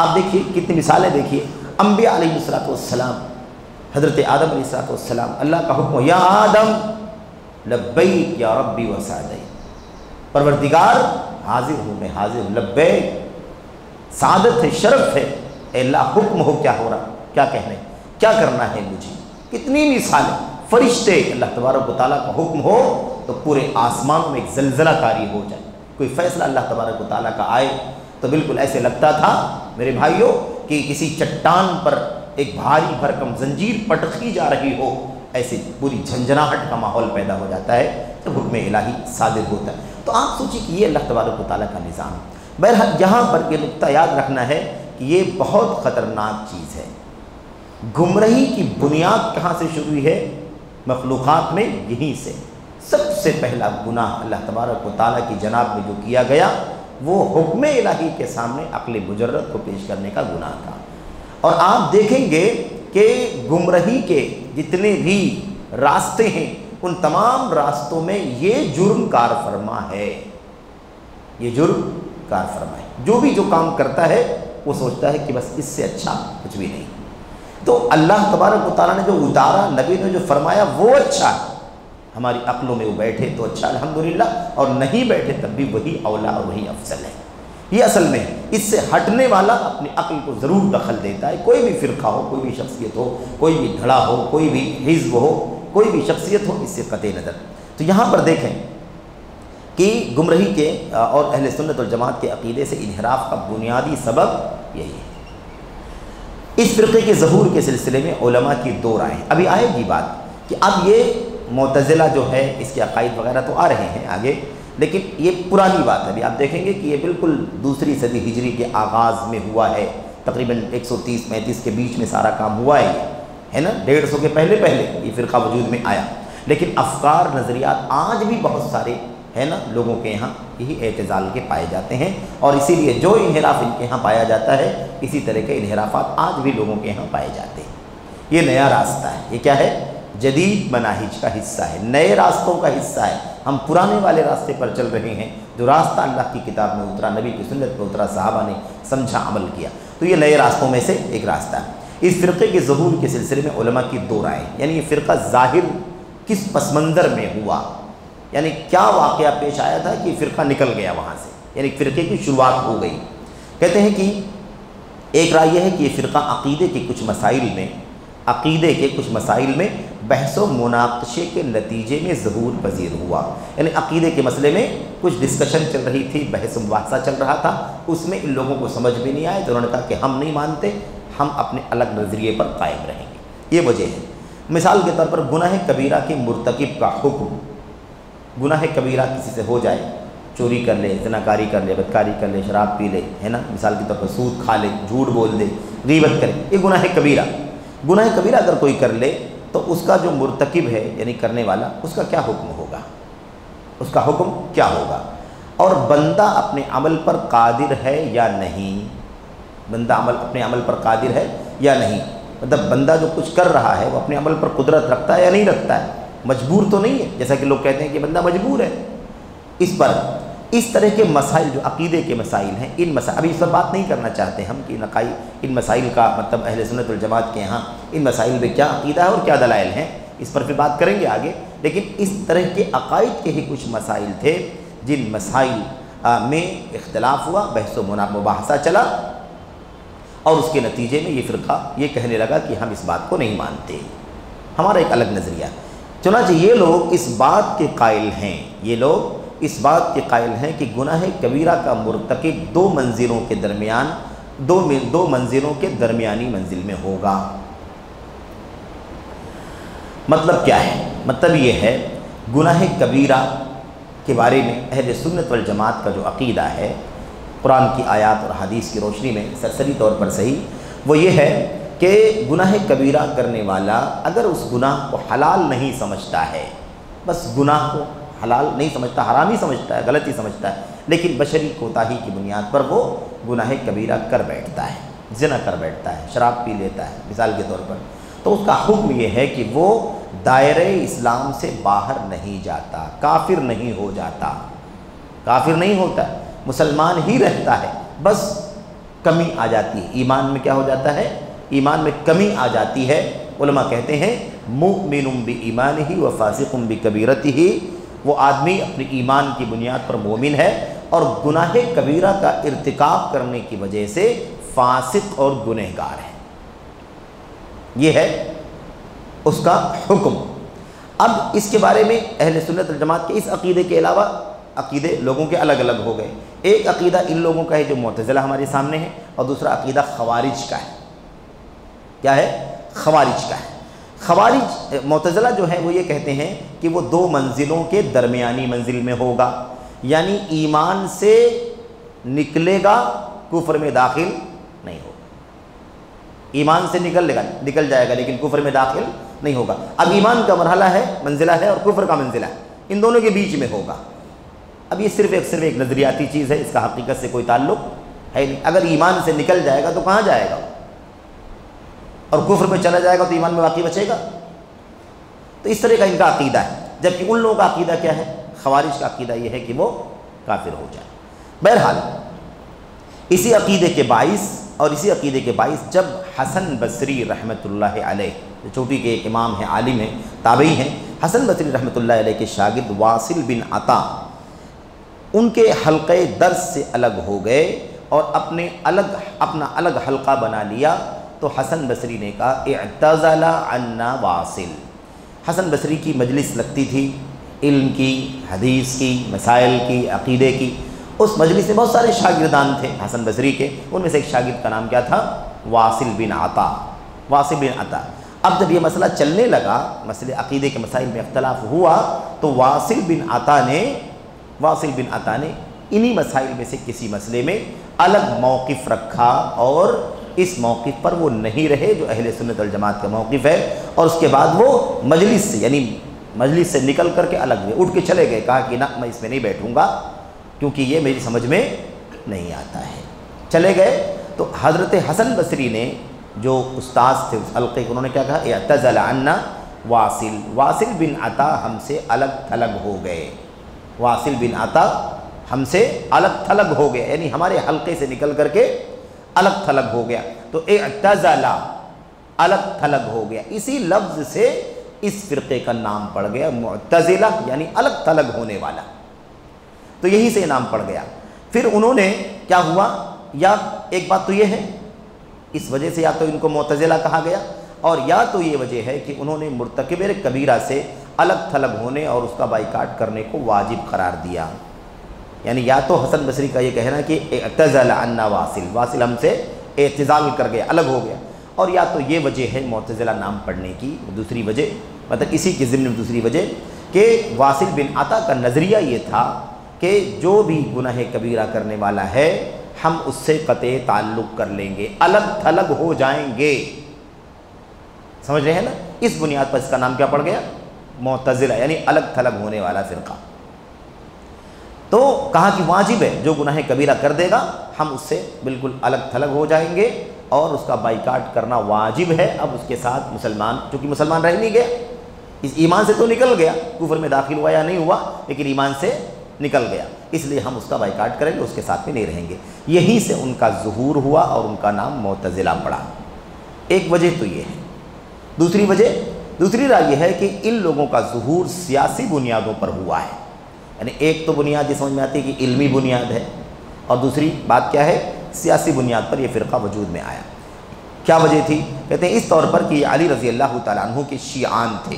آپ دیکھیے کتنی مثالیں، دیکھیے انبیاء علیہ الصلوۃ والسلام، حضرت آدم علیہ الصلوۃ والسلام، اللہ کا حکم یا آدم لبیک یا ربی و سعدی، پروردگار حاضر ہوں، میں حاضر ہوں، لبیک، سعادت ہے، شرف ہے، اے اللہ حکم ہو، کیا ہو رہا، کیا کہنے، کیا کرنا ہے مجھے۔ کتنی مثالیں، فرشتے، اللہ تبارک و تعالیٰ کا حکم ہو تو پورے آسمانوں میں ایک زلزلہ طاری ہو جائے، کوئی فیصلہ اللہ تبارک و تعالیٰ کا آئے تو بالکل ایسے لگتا تھا میرے بھائیوں کہ کسی چٹان پر ایک بھاری بھرکم زنجیر پٹکی جا رہی ہو، ایسے پوری جھنجھناہٹ کا ماحول پیدا ہو جاتا ہے جب حکم الہی صادر ہوتا ہے۔ تو آپ سوچیں کہ یہ اللہ تبارک و تعالیٰ کا نظام ہے۔ بہرحال یہاں پر یہ نقطہ یاد رکھنا ہے کہ یہ بہت خطرناک چیز ہے۔ گمراہی کی بنیاد کہاں سے شروع ہوئی ہے؟ مخلوقات میں یہیں سے۔ سب سے پہلا گناہ اللہ تبارک و تعالیٰ کی جناب میں جو کیا گیا وہ حکم الہی کے سامنے عقل مجرد کو پیش کرنے کا گناہ تھا۔ اور آپ دیکھیں گے کہ گمراہی کے جتنے بھی راستے ہیں ان تمام راستوں میں یہ جرم کار فرما ہے، یہ جرم کار فرما ہے۔ جو کام کرتا ہے وہ سوچتا ہے کہ بس اس سے اچھا کچھ بھی نہیں۔ تو اللہ تبارک و تعالیٰ نے جو اتارا، نبی نے جو فرمایا وہ اچھا ہے، ہماری عقلوں میں وہ بیٹھے تو اچھا الحمدللہ، اور نہیں بیٹھے تب بھی وہی اولیٰ اور وہی افضل ہے۔ یہ اصل میں اس سے ہٹنے والا اپنی عقل کو ضرور دخل دیتا ہے، کوئی بھی فرقہ ہو، کوئی بھی شخصیت ہو، کوئی بھی دھڑا ہو، کوئی بھی حزب ہو، کوئی بھی شخصیت ہو، اس سے قطع نظر۔ تو یہاں پر دیکھیں کہ گمراہی کے اور اہل سنت والجماعت کے عقیدے سے انحراف کا بنیادی سبب یہی ہے۔ اس فرقے کے ظہور کے سلسلے میں علماء کی دو رائے ہیں۔ ابھی آئے گی بات کہ اب یہ معتزلہ جو ہے اس کے عقائد وغیرہ تو آ رہے ہیں آگے، لیکن یہ پرانی بات ہے۔ ابھی آپ دیکھیں گے کہ یہ بالکل دوسری صدی ہجری کے آغاز میں ہوا ہے، تقریباً 130-35 کے بیچ میں سارا کام ہوا ہے نا، 150 کے پہلے یہ فرقہ وجود میں آیا، لیکن افکار نظریات آج بھی بہت سارے ہے نا لوگوں کے یہاں یہی اعتزال کے پائے جاتے ہیں، اور اسی لیے جو انحراف ان کے یہاں پایا جاتا ہے اسی طرح کے انحرافات آج بھی لوگوں کے یہاں پائے جاتے ہیں۔ یہ نیا راستہ ہے، یہ کیا ہے؟ جدید مناہج کا حصہ ہے، نئے راستوں کا حصہ ہے۔ ہم پرانے والے راستے پر چل رہے ہیں، جو راستہ اللہ کی کتاب میں اترا، نبی کی سنت میں اترا، صحابہ نے سمجھا، عمل کیا، تو یہ نئے راستوں میں سے ایک راستہ ہے۔ اس فرقے کے ظہور کے سلسلے میں علماء کی دو رائے، یعنی یہ فرقہ ظاہر کس پس منظر میں ہوا، یعنی کیا واقعہ پیش آیا تھا کہ فرقہ نکل گیا وہاں سے، یعنی فرقے کی شروعات ہو گئی۔ کہتے ہیں کہ ایک رائے یہ ہے کہ یہ فرقہ عقیدے کے کچھ مسائل میں بحث و مناقشے کے نتیجے میں ظہور پذیر ہوا، یعنی عقیدے کے مسئلے میں کچھ ڈسکشن چل رہی تھی، بحث و مباحثہ چل رہا تھا، اس میں ان لوگوں کو سمجھ بھی نہیں آئے تو انہوں نے کہا کہ ہم نہیں مانتے، ہم اپنے الگ نظریے پر قائم رہیں گے۔ یہ وجہ ہے۔ مثال کے طور پر گناہ کبیرہ کے مرتکب کا حکم، گناہ کبیرہ کسی سے ہو جائے، چوری کر لے، زناکاری کر لے، بدکاری کر لے، شراب پی لے، ہے نا، مثال کے طور پر سود کھا لے، جھوٹ بول دے، غیبت کرے، یہ گناہ کبیرہ اگر کوئی کر لے تو اس کا جو مرتکب ہے یعنی کرنے والا، اس کا کیا حکم ہوگا، اس کا حکم کیا ہوگا، اور بندہ اپنے عمل پر قادر ہے یا نہیں، بندہ اپنے عمل پر قادر ہے یا نہیں، مطلب بندہ جو کچھ کر رہا ہے وہ اپنے عمل پر قدرت رکھتا ہے یا نہیں رکھتا ہے، مجبور تو نہیں ہے، جیسا کہ لوگ کہتے ہیں کہ بندہ مجبور ہے اس پر۔ اس طرح کے مسائل جو عقیدے کے مسائل ہیں، ان مسائل ابھی اس پر بات نہیں کرنا چاہتے ہم کہ ان مسائل کا مطلب اہل سنت والجماعت کے یہاں ان مسائل میں کیا عقیدہ ہے اور کیا دلائل ہیں، اس پر پھر بات کریں گے آگے، لیکن اس طرح کے عقائد کے ہی کچھ مسائل تھے جن مسائل میں اختلاف ہوا، بحث و مباحثہ چلا، اور اس کے نتیجے میں یہ فرقہ یہ کہنے لگا کہ ہم اس بات کو نہیں مانتے، ہمارا ایک الگ نظریہ۔ چنانچہ یہ لوگ اس بات کے قائل ہیں کہ گناہ کبیرہ کا مرتکب دو منزلوں کے درمیانی منزل میں ہوگا۔ مطلب کیا ہے؟ مطلب یہ ہے گناہ کبیرہ کے بارے میں اہل سنت والجماعت کا جو عقیدہ ہے قرآن کی آیات اور حدیث کی روشنی میں سرسری طور پر صحیح، وہ یہ ہے کہ گناہ کبیرہ کرنے والا اگر اس گناہ کو حلال نہیں سمجھتا ہے، بس گناہ کو حلال نہیں سمجھتا، حرام ہی سمجھتا ہے، غلط ہی سمجھتا ہے، لیکن بشری کوتاہی کی بنیاد پر وہ گناہ کبیرہ کر بیٹھتا ہے، زنا کر بیٹھتا ہے، شراب پی لیتا ہے مثال کے طور پر، تو اس کا حکم یہ ہے کہ وہ دائرہ اسلام سے باہر نہیں جاتا، کافر نہیں ہو جاتا، کافر نہیں ہوتا، مسلمان ہی رہتا ہے، بس کمی آ جاتی ہے، ایمان میں کیا ہو جاتا ہے؟ ایمان میں کمی آ جاتی ہے۔ علماء کہتے ہیں مؤمن بایمانہ و فاسق بکبیرتہ، وہ آدمی اپنی ایمان کی بنیاد پر مومن ہے اور گناہ کبیرہ کا ارتکاب کرنے کی وجہ سے فاسق اور گنہگار ہے، یہ ہے اس کا حکم۔ اب اس کے بارے میں اہل سنت والجماعت کے اس عقیدے کے علاوہ عقیدے لوگوں کے الگ الگ ہو گئے۔ ایک عقیدہ ان لوگوں کا ہے جو معتزلہ ہمارے سامنے ہے، اور دوسرا عقیدہ خوارج کا ہے۔ کیا ہے؟ خوارج کا ہے۔ خوارج معتزلہ جو ہے وہ یہ کہتے ہیں کہ وہ دو منزلوں کے درمیانی منزل میں ہوگا، یعنی ایمان سے نکلے گا، کفر میں داخل نہیں ہوگا، ایمان سے نکل جائے گا لیکن کفر میں داخل نہیں ہوگا۔ اب ایمان کا مرحلہ ہے، منزلہ ہے، اور کفر کا منزلہ ہے، ان دونوں کے بیچ میں ہوگا۔ اب یہ صرف ایک نظریاتی چیز ہے، اس کا حقیقت سے کوئی تعلق ہے نہیں۔ اگر ایمان سے نکل جائے گا تو کہاں جائے گا، اور کفر میں چلا جائے گا تو ایمان میں باقی بچے گا، تو اس طرح کا ان کا عقیدہ ہے۔ جبکہ ان لوگوں کا عقیدہ کیا ہے؟ خوارج کا عقیدہ یہ ہے کہ وہ کافر ہو جائے۔ بہرحال اسی عقیدے کے باعث جب حسن بصری رحمۃ اللہ علیہ، جو چوٹی کے ایک امام ہیں، عالم ہیں، تابعی ہیں، حسن بصری رحمۃ اللہ علیہ کے شاگرد واصل بن عطا ان کے حلقے درس سے الگ ہو گئے اور اپنا الگ حلقہ بنا لیا، تو حسن بصری نے کہا اعتزل عنا واصل۔ حسن بصری کی مجلس لگتی تھی، علم کی، حدیث کی، مسائل کی، عقیدے کی۔ اس مجلس میں بہت سارے شاگردان تھے حسن بصری کے، ان میں سے ایک شاگرد کا نام کیا تھا؟ واصل بن عطا، واصل بن عطا۔ اب جب یہ مسئلہ چلنے لگا، مسئلے عقیدے کے مسائل میں اختلاف ہوا، تو واصل بن عطا نے انہی مسائل میں سے کسی مسئلے میں الگ موقف رکھا، اور اس موقف پر وہ نہیں رہے جو اہل سنت والجماعت کا موقف ہے، اور اس کے بعد وہ مجلس سے، یعنی مجلس سے نکل کر کے الگ ہوئے، اٹھ کے چلے گئے، کہا کہ نہ میں اس میں نہیں بیٹھوں گا کیونکہ یہ میری سمجھ میں نہیں آتا ہے، چلے گئے۔ تو حضرت حسن بصری نے جو استاذ تھے اس حلقے کے، انہوں نے کیا کہا؟ اعتزل عنا واصل، واصل بن عطا ہم سے الگ تھلگ ہو گئے، واصل بن عطا ہم سے الگ تھلگ ہو گیا، یعنی ہمارے حلقے سے نکل کر کے الگ تھلگ ہو گیا۔ تو اعتزل الگ تھلگ ہو گیا، اسی لفظ سے اس فرقے کا نام پڑ گیا معتزلہ، یعنی الگ تھلگ ہونے والا، تو یہی سے نام پڑ گیا۔ پھر انہوں نے کیا ہوا، یا ایک بات تو یہ ہے اس وجہ سے یا تو ان کو معتزلہ کہا گیا، اور یا تو یہ وجہ ہے کہ انہوں نے مرتکب کبیرہ سے الگ تھلگ ہونے اور اس کا بائیکاٹ کرنے کو واجب قرار دیا، یعنی یا تو حسن بصری کا یہ کہنا کہ اعتزل عنا واصل، واصل ہم سے اعتزال کر گیا، الگ ہو گیا، اور یا تو یہ وجہ ہے معتزلہ نام پڑھنے کی دوسری وجہ، مطلب اسی کے ضمن میں دوسری وجہ کہ واصل بن عطا کا نظریہ یہ تھا کہ جو بھی گناہ کبیرہ کرنے والا ہے ہم اس سے قطع تعلق کر لیں گے، الگ تھلگ ہو جائیں گے، سمجھ رہے ہیں نا؟ اس بنیاد پر اس کا نام کیا پڑ گیا؟ معتزلہ، یعنی الگ تھلگ ہونے والا فرقہ۔ تو کہا کہ واجب ہے، جو گناہ کبیرہ کر دے گا ہم اس سے بالکل الگ تھلگ ہو جائیں گے، اور اس کا بائیکاٹ کرنا واجب ہے۔ اب اس کے ساتھ مسلمان، چونکہ مسلمان رہ نہیں گیا، اس ایمان سے تو نکل گیا، کفر میں داخل ہوا یا نہیں ہوا، لیکن ایمان سے نکل گیا، اس لیے ہم اس کا بائیکاٹ کریں گے، اس کے ساتھ میں نہیں رہیں گے۔ یہیں سے ان کا ظہور ہوا اور ان کا نام معتزلہ پڑا۔ ایک وجہ تو یہ ہے۔ دوسری رائے یہ ہے کہ ان لوگوں کا ظہور سیاسی بنیادوں پر ہوا ہے، یعنی ایک تو بنیاد یہ سمجھ میں آتی ہے کہ علمی بنیاد ہے، اور دوسری بات کیا ہے؟ سیاسی بنیاد پر یہ فرقہ وجود میں آیا۔ کیا وجہ تھی؟ کہتے ہیں اس طور پر کہ یہ علی رضی اللہ تعالیٰ عنہ کے شیعان تھے،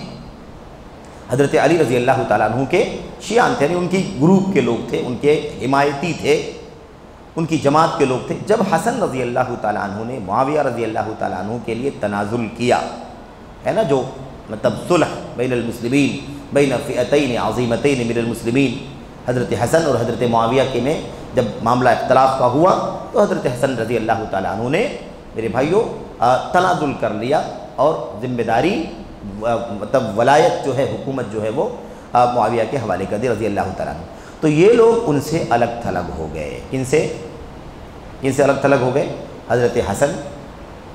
حضرت علی رضی اللہ تعالیٰ عنہ کے شیعان تھے، یعنی ان کی گروپ کے لوگ تھے، ان کے حمایتی تھے، ان کی جماعت کے لوگ تھے۔ جب حسن رضی اللہ تعالیٰ عنہ نے معاویہ رضی اللہ تعالیٰ عنہ کے لیے تنازل کیا ہے نا، جو مطلب صلح بین المسلمین، بین فئتین عظیمتین من المسلمین، حضرت حسن اور حضرت معاویہ کے میں جب معاملہ اختلاف کا ہوا تو حضرت حسن رضی اللہ تعالیٰ عنہ نے میرے بھائیوں تنازل کر لیا، اور ذمہ داری مطلب ولایت جو ہے، حکومت جو ہے وہ معاویہ کے حوالے کر دی رضی اللہ تعالیٰ عنہ۔ تو یہ لوگ ان سے الگ تھلگ ہو گئے۔ کن سے الگ تھلگ ہو گئے؟ حضرت حسن،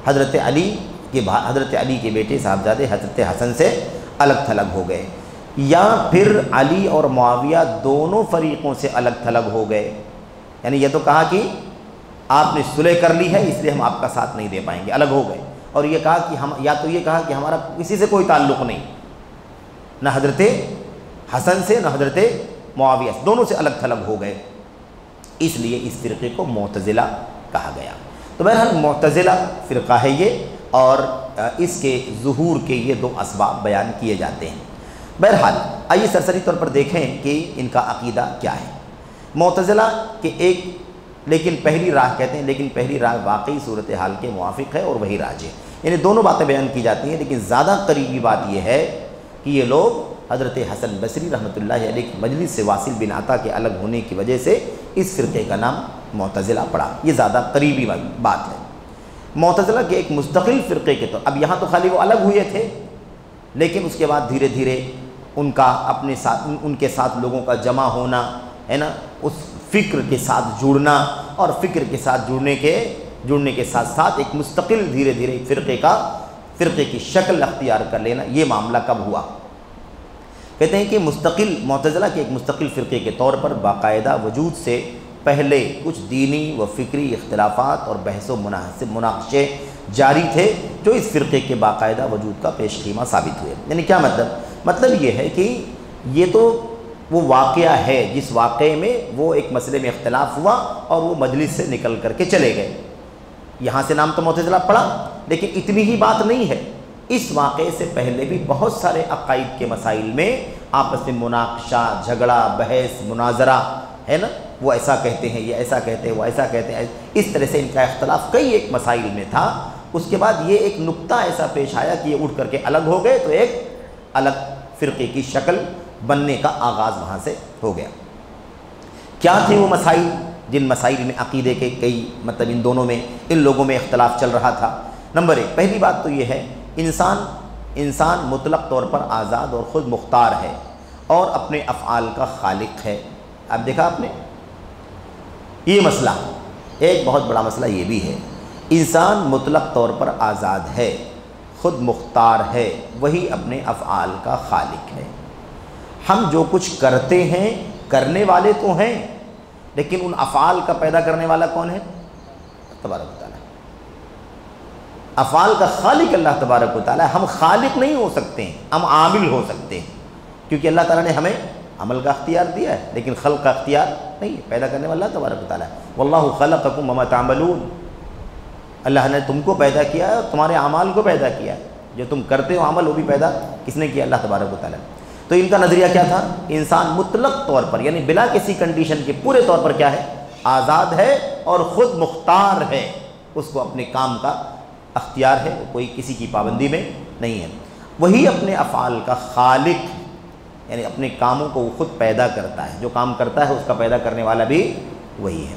حضرت علی کے بیٹے صاحبزادے حضرت حسن سے الگ تھلگ ہو گئے، یا پھر علی اور معاویہ دونوں فریقوں سے الگ تھلگ ہو گئے، یعنی یہ تو کہا کہ آپ نے صلح کر لی ہے اس لیے ہم آپ کا ساتھ نہیں دے پائیں گے، الگ ہو گئے، اور یہ کہا کہ ہم، یا تو یہ کہا کہ ہمارا کسی سے کوئی تعلق نہیں، نہ حضرت حسن سے نہ حضرت معاویہ سے، دونوں سے الگ تھلگ ہو گئے، اس لیے اس فرقے کو معتزلہ کہا گیا۔ تو بہرحال معتزلہ فرقہ ہے یہ، اور اس کے ظہور کے یہ دو اسباب بیان کیے جاتے ہیں۔ بہرحال آئیے سرسری طور پر دیکھیں کہ ان کا عقیدہ کیا ہے۔ معتزلہ کے ایک لیکن پہلی راہ کہتے ہیں، لیکن پہلی راہ واقعی صورتحال کے موافق ہے اور وہی راج ہے، یعنی دونوں باتیں بیان کی جاتی ہیں، لیکن زیادہ قریبی بات یہ ہے کہ یہ لوگ حضرت حسن بصری رحمۃ اللہ علیہ کی مجلس سے واصل بن عطا کے الگ ہونے کی وجہ سے اس فرقے کا نام معتزلہ پڑا، یہ زیادہ قریبی بات ہے۔ معتزلہ کے ایک مستقل فرقے کے طور، اب یہاں تو خالی وہ الگ ہوئے تھے، لیکن اس کے بعد دھیرے دھیرے ان کا اپنے ساتھ، ان کے ساتھ لوگوں کا جمع ہونا ہے نا، اس فکر کے ساتھ جڑنا، اور فکر کے ساتھ جڑنے کے ساتھ ساتھ ایک مستقل دھیرے دھیرے فرقے کی شکل اختیار کر لینا، یہ معاملہ کب ہوا؟ کہتے ہیں کہ معتزلہ کے ایک مستقل فرقے کے طور پر باقاعدہ وجود سے پہلے کچھ دینی و فکری اختلافات اور بحث و مناقشے جاری تھے جو اس فرقے کے باقاعدہ وجود کا پیش خیمہ ثابت ہوئے۔ یعنی کیا مطلب یہ ہے کہ یہ تو وہ واقعہ ہے جس واقعے میں وہ ایک مسئلے میں اختلاف ہوا اور وہ مجلس سے نکل کر کے چلے گئے، یہاں سے نام تو معتزلہ پڑا، لیکن اتنی ہی بات نہیں ہے، اس واقعے سے پہلے بھی بہت سارے عقائد کے مسائل میں آپس میں مناقشہ، جھگڑا، بحث، مناظرہ ہے نا، وہ ایسا کہتے ہیں، یہ ایسا کہتے ہیں، وہ ایسا کہتے ہیں، اس طرح سے ان کا اختلاف کئی ایک مسائل میں تھا۔ اس کے بعد یہ ایک نقطہ ایسا پیش آیا کہ یہ اٹھ کر کے الگ ہو گئے، تو ایک الگ فرقے کی شکل بننے کا آغاز وہاں سے ہو گیا۔ کیا تھے وہ مسائل جن مسائل میں عقیدے کے کئی ان دونوں میں، ان لوگوں میں اختلاف چل رہا تھا؟ نمبر ایک، پہلی بات تو یہ ہے، انسان مطلق طور پر آزاد اور خود مختار ہے اور اپنے افعال کا خالق ہے۔ اب دیکھا آپ نے یہ مسئلہ، ایک بہت بڑا مسئلہ یہ بھی ہے، انسان مطلق طور پر آزاد ہے، خود مختار ہے، وہی اپنے افعال کا خالق ہے۔ ہم جو کچھ کرتے ہیں کرنے والے تو ہیں، لیکن ان افعال کا پیدا کرنے والا کون ہے؟ تبارک و تعالیٰ۔ افعال کا خالق اللہ تبارک و تعالیٰ۔ ہم خالق نہیں ہو سکتے ہیں، ہم عامل ہو سکتے ہیں، کیونکہ اللہ تعالیٰ نے ہمیں عمل کا اختیار دیا ہے، لیکن خلق کا اختیار نہیں ہے۔ پیدا کرنے والا اللہ تبارک و تعالیٰ ہے۔ واللہ خلقکم وما تعملون، اللہ نے تم کو پیدا کیا ہے اور تمہارے اعمال کو پیدا کیا ہے، جو تم کرتے ہو عمل وہ بھی پیدا کس نے کیا؟ اللہ تبارک و تعالیٰ۔ تو ان کا نظریہ کیا تھا؟ انسان مطلق طور پر یعنی بلا کسی کنڈیشن کے پورے طور پر کیا ہے؟ آزاد ہے اور خود مختار ہے، اس کو اپنے کام کا اختیار ہے، کوئی کسی کی پابندی میں نہیں ہے۔ وہی اپنے افعال کا خالق، یعنی اپنے کاموں کو وہ خود پیدا کرتا ہے، جو کام کرتا ہے اس کا پیدا کرنے والا بھی وہی ہے۔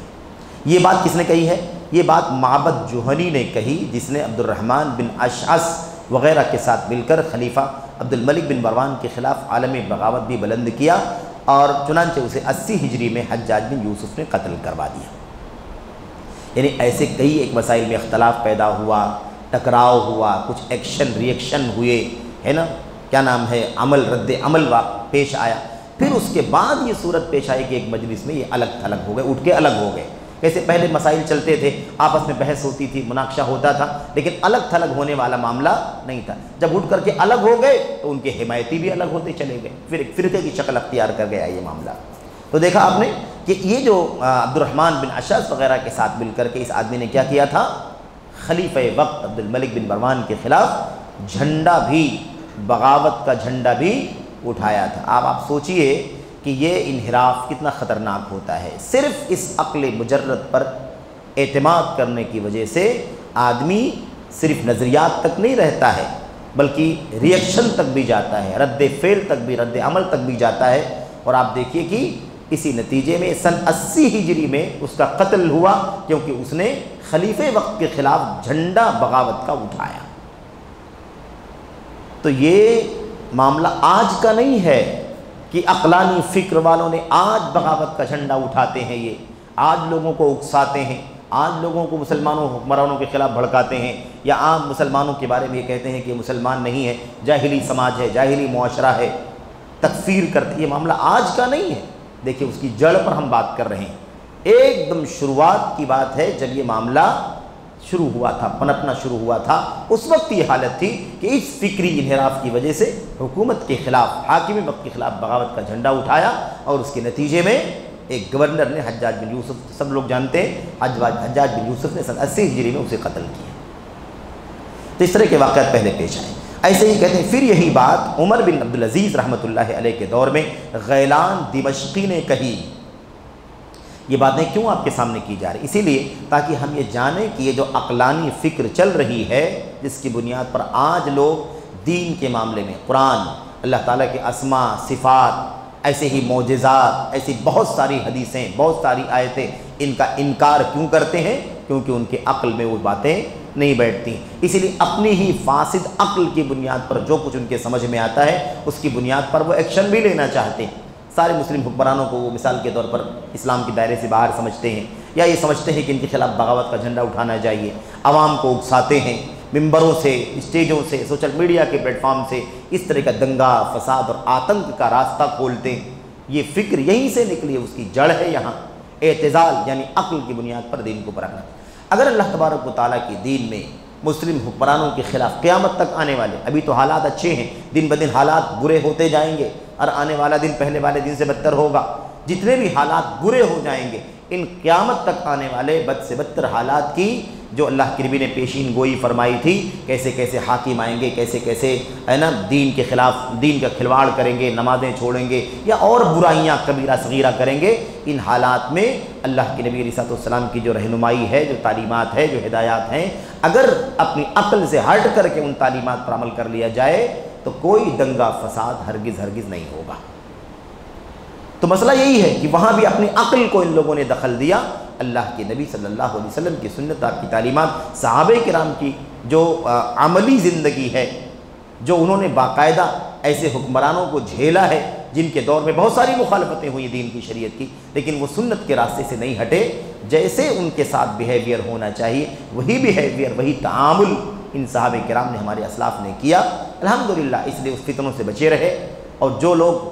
یہ بات کس نے کہی ہے؟ یہ بات معبد جوہنی نے کہی، جس نے عبد الرحمن بن اشعث وغیرہ کے ساتھ مل کر خلیفہ عبد الملک بن مروان کے خلاف عالم بغاوت بھی بلند کیا، اور چنانچہ اسے 80 ہجری میں حجاج بن یوسف نے قتل کروا دیا۔ یعنی ایسے کئی ایک مسائل میں اختلاف پیدا ہوا، ٹکراؤ ہوا، کچھ ایکشن ری ایکشن ہوئے، ہے نا، کیا نام ہے، عمل رد عمل پیش آیا۔ پھر اس کے بعد یہ صورت پیش آئی کہ ایک مجلس میں یہ الگ تھلگ ہو گئے، اٹھ کے الگ ہو گئے۔ کیسے پہلے مسائل چلتے تھے، آپس میں بحث ہوتی تھی، مناقشہ ہوتا تھا، لیکن الگ تھلگ ہونے والا معاملہ نہیں تھا۔ جب اٹھ کر کے الگ ہو گئے تو ان کے حمایتی بھی الگ ہوتے چلے گئے، پھر ایک فرقے کی شکل اختیار کر گیا یہ معاملہ۔ تو دیکھا آپ نے کہ یہ جو عبد الرحمن بن اشعث وغیرہ کے ساتھ مل کر کے اس آدمی نے کیا کیا تھا؟ خلیفہ وقت عبد الملک بن مروان کے خلاف جھنڈا بھی، بغاوت کا جھنڈا بھی اٹھایا تھا۔ آپ سوچئے کہ یہ انحراف کتنا خطرناک ہوتا ہے۔ صرف اس عقل مجرد پر اعتماد کرنے کی وجہ سے آدمی صرف نظریات تک نہیں رہتا ہے، بلکہ ری ایکشن تک بھی جاتا ہے، رد فعل تک بھی، رد عمل تک بھی جاتا ہے۔ اور آپ دیکھیے کہ اسی نتیجے میں سن 80 ہجری میں اس کا قتل ہوا، کیونکہ اس نے خلیفہ وقت کے خلاف جھنڈا بغاوت کا اٹھایا۔ تو یہ معاملہ آج کا نہیں ہے کہ عقلانی فکر والوں نے آج بغاوت کا جھنڈا اٹھاتے ہیں، یہ آج لوگوں کو اکساتے ہیں، آج لوگوں کو مسلمانوں حکمرانوں کے خلاف بھڑکاتے ہیں، یا عام مسلمانوں کے بارے میں یہ کہتے ہیں کہ یہ مسلمان نہیں ہے، جاہلی سماج ہے، جاہلی معاشرہ ہے، تکفیر کرتے۔ یہ معاملہ آج کا نہیں ہے، دیکھیں اس کی جڑ پر ہم بات کر رہے ہیں۔ ایک دم شروعات کی بات ہے، جب یہ معاملہ شروع ہوا تھا، پنپنا شروع ہوا تھا، اس وقت یہ حالت تھی کہ اس فکری انحراف کی وجہ سے حکومت کے خلاف، حاکم وقت کے خلاف بغاوت کا جھنڈا اٹھایا، اور اس کے نتیجے میں ایک گورنر نے، حجاج بن یوسف، سب لوگ جانتے ہیں، حجاج بن یوسف نے سن 80 ہجری میں اسے قتل کیا۔ تو اس طرح کے واقعات پہلے پیش آئے۔ ایسے ہی کہتے ہیں پھر یہی بات عمر بن عبدالعزیز رحمۃ اللہ علیہ کے دور میں غیلان دمشقی نے کہی۔ یہ باتیں کیوں آپ کے سامنے کی جا رہی؟ اسی لیے تاکہ ہم یہ جانیں کہ یہ جو عقلانی فکر چل رہی ہے، جس کی بنیاد پر آج لوگ دین کے معاملے میں قرآن، اللہ تعالیٰ کے اسماء صفات، ایسے ہی معجزات، ایسی بہت ساری حدیثیں، بہت ساری آیتیں، ان کا انکار کیوں کرتے ہیں؟ کیونکہ ان کے عقل میں وہ باتیں نہیں بیٹھتی۔ اسی لیے اپنی ہی فاسد عقل کی بنیاد پر جو کچھ ان کے سمجھ میں آتا ہے، اس کی بنیاد پر وہ ایکشن بھی لینا چاہتے ہیں۔ سارے مسلم حکمرانوں کو وہ مثال کے طور پر اسلام کے دائرے سے باہر سمجھتے ہیں، یا یہ سمجھتے ہیں کہ ان کے خلاف بغاوت کا جھنڈا اٹھانا چاہیے، عوام کو اکساتے ہیں، ممبروں سے، اسٹیجوں سے، سوشل میڈیا کے پلیٹ فارم سے اس طرح کا دنگا فساد اور آتنک کا راستہ کھولتے ہیں۔ یہ فکر یہیں سے نکلی ہے، اس کی جڑ ہے یہاں اعتزال، یعنی عقل کی بنیاد پر دین کو پرکھنا۔ اگر اللہ تبارک و تعالیٰ کی دین میں مسلم حکمرانوں کے خلاف قیامت تک آنے والے، ابھی تو حالات اچھے ہیں، دن بدن حالات برے ہوتے جائیں گے، اور آنے والا دن پہلے والے دن سے بدتر ہوگا، جتنے بھی حالات برے ہو جائیں گے، ان قیامت تک آنے والے بد سے بدتر حالات کی جو اللہ کے نبی نے پیشین گوئی فرمائی تھی، کیسے کیسے حاکم آئیں گے، کیسے کیسے ہے نا دین کے خلاف دین کا کھلواڑ کریں گے، نمازیں چھوڑیں گے یا اور برائیاں کبیرہ صغیرہ کریں گے، ان حالات میں اللہ کے نبی علیہ السلام کی جو رہنمائی ہے، جو تعلیمات ہے، جو ہدایات ہیں، اگر اپنی عقل سے ہٹ کر کے ان تعلیمات پر عمل کر لیا جائے تو کوئی دنگا فساد ہرگز نہیں ہوگا۔ تو مسئلہ یہی ہے کہ وہاں بھی اپنی عقل کو ان لوگوں نے دخل دیا۔ اللہ کے نبی صلی اللہ علیہ وسلم کی سنت، آپ کی تعلیمات، صحابہ کرام کی جو عملی زندگی ہے، جو انہوں نے باقاعدہ ایسے حکمرانوں کو جھیلا ہے جن کے دور میں بہت ساری مخالفتیں ہوئی دین کی، شریعت کی، لیکن وہ سنت کے راستے سے نہیں ہٹے۔ جیسے ان کے ساتھ بیہیویئر ہونا چاہیے وہی بیہیویئر، وہی تعامل ان صحابہ کرام نے، ہمارے اسلاف نے کیا الحمدللہ۔ اس لیے اس فتنوں سے بچے رہے، اور جو لوگ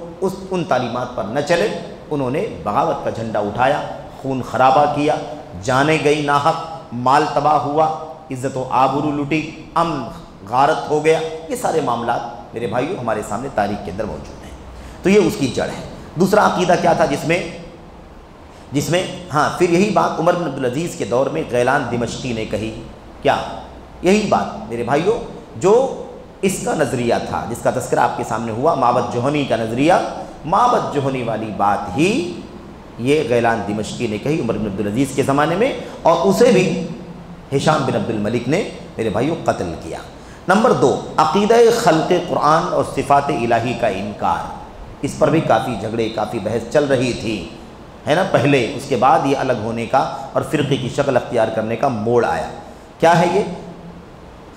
ان تعلیمات پر نہ چلے انہوں نے بغاوت کا جھنڈا اٹھایا، خون خرابہ کیا، جانیں گئی ناحق، مال تباہ ہوا، عزت و آبرو لٹی، امن غارت ہو گیا۔ یہ سارے معاملات میرے بھائیوں ہمارے سامنے تاریخ کے اندر موجود ہیں۔ تو یہ اس کی جڑ ہے۔ دوسرا عقیدہ کیا تھا جس میں پھر یہی بات عمر بن عبدالعزیز کے دور میں غیلان دمشقی نے کہی، کیا یہی بات میرے بھائیوں جو اس کا نظریہ تھا، جس کا تذکرہ آپ کے سامنے ہوا، معبد جوہنی کا نظریہ، معبد جوہنی والی بات ہی یہ غیلان دمشقی نے کہی عمر بن عبدالعزیز کے زمانے میں، اور اسے بھی ہشام بن عبد الملک نے میرے بھائیوں قتل کیا۔ نمبر 2، عقیدہ خلق قرآن اور صفات الہی کا انکار۔ اس پر بھی کافی جھگڑے، کافی بحث چل رہی تھی، ہے نا پہلے، اس کے بعد یہ الگ ہونے کا اور فرقے کی شکل اختیار کرنے کا موڑ آیا۔ کیا ہے یہ؟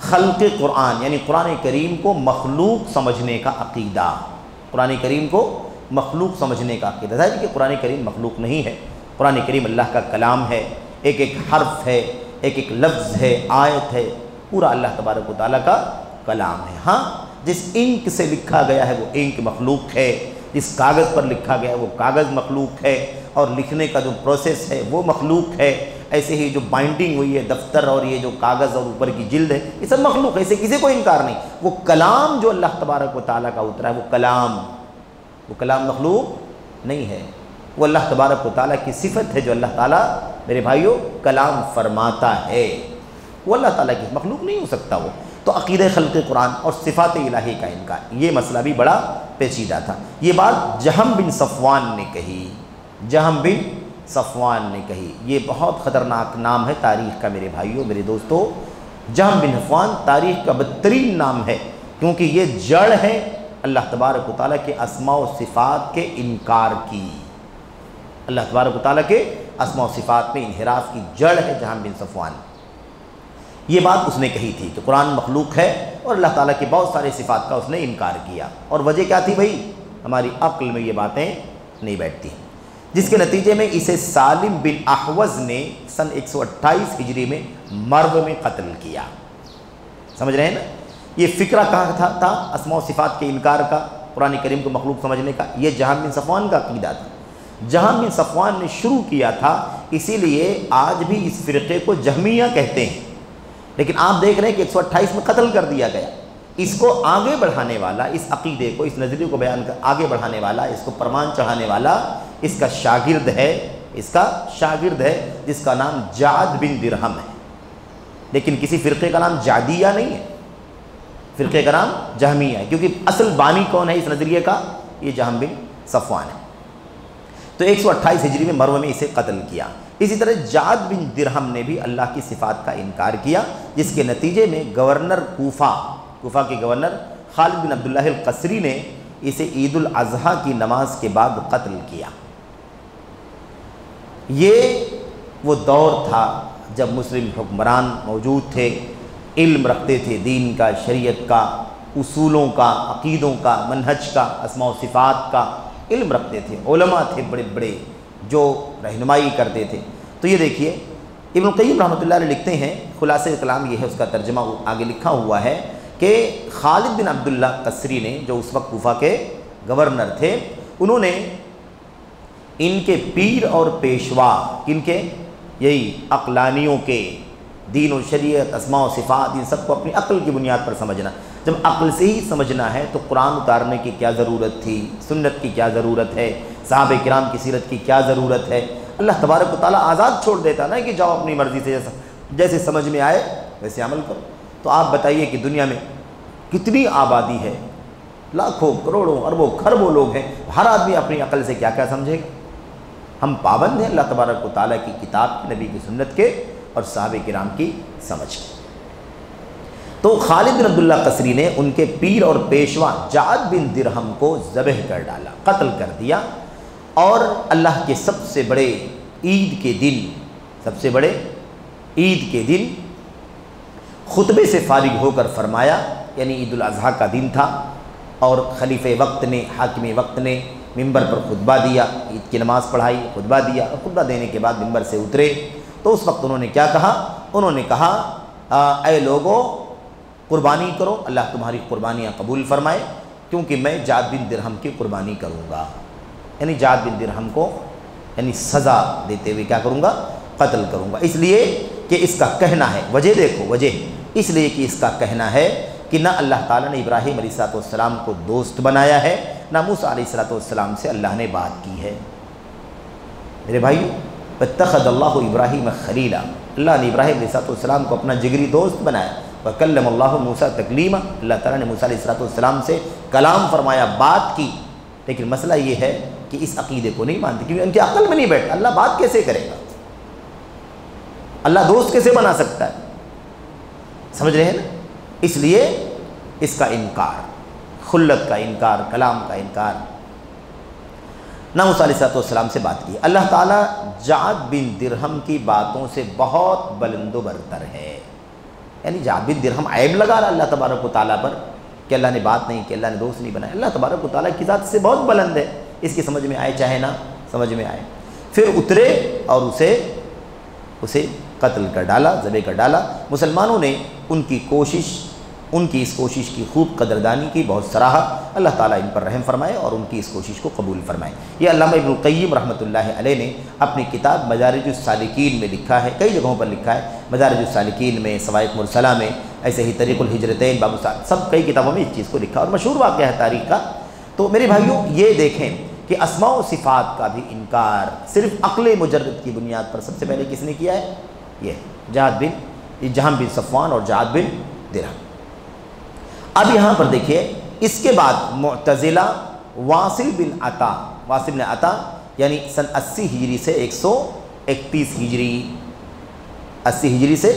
خلق قرآن، یعنی قرآن کریم کو مخلوق سمجھنے کا عقیدہ۔ قرآن کریم کو مخلوق سمجھنے کا عقیدہ ہے کہ قرآن کریم مخلوق نہیں ہے، قرآن کریم اللہ کا کلام ہے، ایک ایک حرف ہے، ایک ایک لفظ ہے، آیت ہے، پورا اللہ تبارک و تعالیٰ کا کلام ہے۔ ہاں، جس انک سے لکھا گیا ہے وہ انک مخلوق ہے، جس کاغذ پر لکھا گیا ہے وہ کاغذ مخلوق ہے، اور لکھنے کا جو پروسیس ہے وہ مخلوق ہے۔ ایسے ہی جو بائنڈنگ ہوئی ہے دفتر اور یہ جو کاغذ اور اوپر کی جلد ہے، یہ سب مخلوق ہے، اسے کسی کو انکار نہیں۔ وہ کلام جو اللہ تبارک و تعالیٰ کا اترا ہے وہ کلام مخلوق نہیں ہے، وہ اللہ تبارک و تعالیٰ کی صفت ہے، جو اللہ تعالیٰ میرے بھائیوں کلام فرماتا ہے، وہ اللہ تعالیٰ کی مخلوق نہیں ہو سکتا وہ۔ تو عقیدہ خلق قرآن اور صفات الہی کا انکار، یہ مسئلہ بھی بڑا پیچیدہ تھا۔ یہ بات جہم بن صفوان نے کہی، جہم بن صفوان نے کہی۔ یہ بہت خطرناک نام ہے تاریخ کا میرے بھائیوں، میرے دوستو۔ جہم بن صفوان تاریخ کا بدترین نام ہے، کیونکہ یہ جڑ ہے اللہ تبارک و تعالیٰ کے اسماء و صفات کے انکار کی۔ اللہ تبارک و تعالیٰ کے اسماء و صفات میں انحراف کی جڑ ہے جہم بن صفوان۔ یہ بات اس نے کہی تھی کہ قرآن مخلوق ہے، اور اللہ تعالیٰ کی بہت سارے صفات کا اس نے انکار کیا، اور وجہ کیا تھی بھائی؟ ہماری عقل میں یہ باتیں نہیں بیٹھتی، جس کے نتیجے میں اسے سالم بن احوز نے سن 128 ہجری میں مرو میں قتل کیا۔ سمجھ رہے ہیں نا؟ یہ فکرہ کہاں تھا اسماء و صفات کے انکار کا، قرآن کریم کو مخلوق سمجھنے کا؟ یہ جہم بن صفوان کا عقیدہ تھا، جہم بن صفوان نے شروع کیا تھا، اسی لیے آج بھی اس فرقے کو جہمیہ کہتے ہیں۔ لیکن آپ دیکھ رہے ہیں کہ 128 میں قتل کر دیا گیا۔ اس کو آگے بڑھانے والا، اس عقیدے کو، اس نظریے کو بیان کر آگے بڑھانے والا، اس کو پرمان چڑھانے والا اس کا شاگرد ہے جس کا نام جعد بن درہم ہے۔ لیکن کسی فرقے کا نام جعدیہ نہیں ہے، فرقے کا نام جہمیہ ہے، کیونکہ اصل بانی کون ہے اس نظریے کا؟ یہ جہم بن صفوان ہے۔ تو 128 ہجری میں مرو میں اسے قتل کیا۔ اسی طرح جعد بن درہم نے بھی اللہ کی صفات کا انکار کیا، جس کے نتیجے میں گورنر کوفہ کے گورنر خالد بن عبداللہ القصری نے اسے عید الاضحیٰ کی نماز کے بعد قتل کیا۔ یہ وہ دور تھا جب مسلم حکمران موجود تھے، علم رکھتے تھے دین کا، شریعت کا، اصولوں کا، عقیدوں کا، منہج کا، اسماء و صفات کا علم رکھتے تھے، علماء تھے بڑے بڑے جو رہنمائی کرتے تھے۔ تو یہ دیکھیے ابن القیم رحمۃ اللہ علیہ لکھتے ہیں، خلاصہ کلام یہ ہے، اس کا ترجمہ آگے لکھا ہوا ہے کہ خالد بن عبداللہ قصری نے، جو اس وقت کوفہ کے گورنر تھے، انہوں نے ان کے پیر اور پیشوا، ان کے یہی عقلانیوں کے، دین و شریعت، اسماء و صفات، ان سب کو اپنی عقل کی بنیاد پر سمجھنا۔ جب عقل سے ہی سمجھنا ہے تو قرآن اتارنے کی کیا ضرورت تھی، سنت کی کیا ضرورت ہے، صحابہ کرام کی سیرت کی کیا ضرورت ہے؟ اللہ تبارک و تعالیٰ آزاد چھوڑ دیتا نا کہ جاؤ اپنی مرضی سے، جیسا جیسے سمجھ میں آئے ویسے عمل کرو۔ تو آپ بتائیے کہ دنیا میں کتنی آبادی ہے، لاکھوں کروڑوں اربوں خربوں لوگ ہیں، ہر آدمی اپنی عقل سے کیا کیا سمجھے گا؟ ہم پابند ہیں اللہ تبارک و تعالیٰ کی کتاب کی، نبی کی سنت کے اور صحابہ کرام کی سمجھ کے۔ تو خالد بن عبداللہ قسری نے ان کے پیر اور پیشوا جعد بن درہم کو ذبح کر ڈالا، قتل کر دیا، اور اللہ کے سب سے بڑے عید کے دن خطبے سے فارغ ہو کر فرمایا، یعنی عید الاضحیٰ کا دن تھا، اور خلیفہ وقت نے، حاکم وقت نے ممبر پر خطبہ دیا، عید کی نماز پڑھائی، خطبہ دیا، اور خطبہ دینے کے بعد ممبر سے اترے تو اس وقت انہوں نے کیا کہا؟ انہوں نے کہا اے لوگو قربانی کرو، اللہ تمہاری قربانیاں قبول فرمائے، کیونکہ میں جعد بن درہم کی قربانی کروں گا، یعنی جعد بن درہم کو یعنی سزا دیتے ہوئے کیا کروں گا؟ قتل کروں گا، اس لیے کہ اس کا کہنا ہے، وجہ دیکھو، وجہ اس لیے کہ اس کا کہنا ہے کہ نہ اللہ تعالیٰ نے ابراہیم علیہ السلام کو دوست بنایا ہے، نہ موسیٰ علیہ السلام سے اللہ نے بات کی ہے۔ میرے بھائیو، اتخذ اللہ ابراہیم خلیلا، اللہ نے ابراہیم علیہ السلام کو اپنا جگری دوست بنایا، وکلم اللہ موسیٰ تکلیما، اللہ تعالیٰ نے موسیٰ علیہ السلام سے کلام فرمایا، بات کی۔ لیکن مسئلہ یہ ہے کہ اس عقیدے کو نہیں مانتے، کیونکہ ان کی عقل میں نہیں بیٹھتا، اللہ بات کیسے کرے گا، اللہ دوست کیسے بنا سکتا ہے؟ سمجھ رہے ہیں نا؟ اس لیے اس کا انکار، خلت کا انکار، کلام کا انکار، نہ موسیٰ علیہ السلام سے بات کی۔ اللہ تعالیٰ جعد بن درہم کی باتوں سے بہت بلند و برتر ہے، یعنی جعد بن درہم عیب لگا رہا اللہ تبارک و تعالیٰ پر کہ اللہ نے بات نہیں کی، اللہ نے دوست نہیں بنایا۔ اللہ تبارک و تعالیٰ کی ذات سے بہت بلند ہے، اس کی سمجھ میں آئے چاہے نہ سمجھ میں آئے۔ پھر اترے اور اسے قتل کر ڈالا، ذبح کر ڈالا۔ مسلمانوں نے ان کی اس کوشش کی خوب قدردانی کی، بہت سراہا۔ اللہ تعالیٰ ان پر رحم فرمائے اور ان کی اس کوشش کو قبول فرمائے۔ یہ علامہ ابن القیم رحمۃ اللہ علیہ نے اپنی کتاب مدارج السالکین میں لکھا ہے، کئی جگہوں پر لکھا ہے، مدارج السالکین میں، صواعق مرسلہ میں، ایسے ہی طریق الہجرتین، باب السعد، سب کئی کتابوں میں اس چیز کو لکھا، اور مشہور واقعہ ہے تاریخ کا۔ تو میرے بھائیوں، یہ دیکھیں کہ اسماء و صفات کا بھی انکار صرف عقل مجرد کی بنیاد پر سب سے پہلے کس نے کیا ہے؟ یہ جہم بن صفوان اور جعد بن درہم۔ اب یہاں پر دیکھیے، اس کے بعد معتزلہ واصل بن عطا یعنی سن 80 ہجری سے 131 ہجری، 80 ہجری سے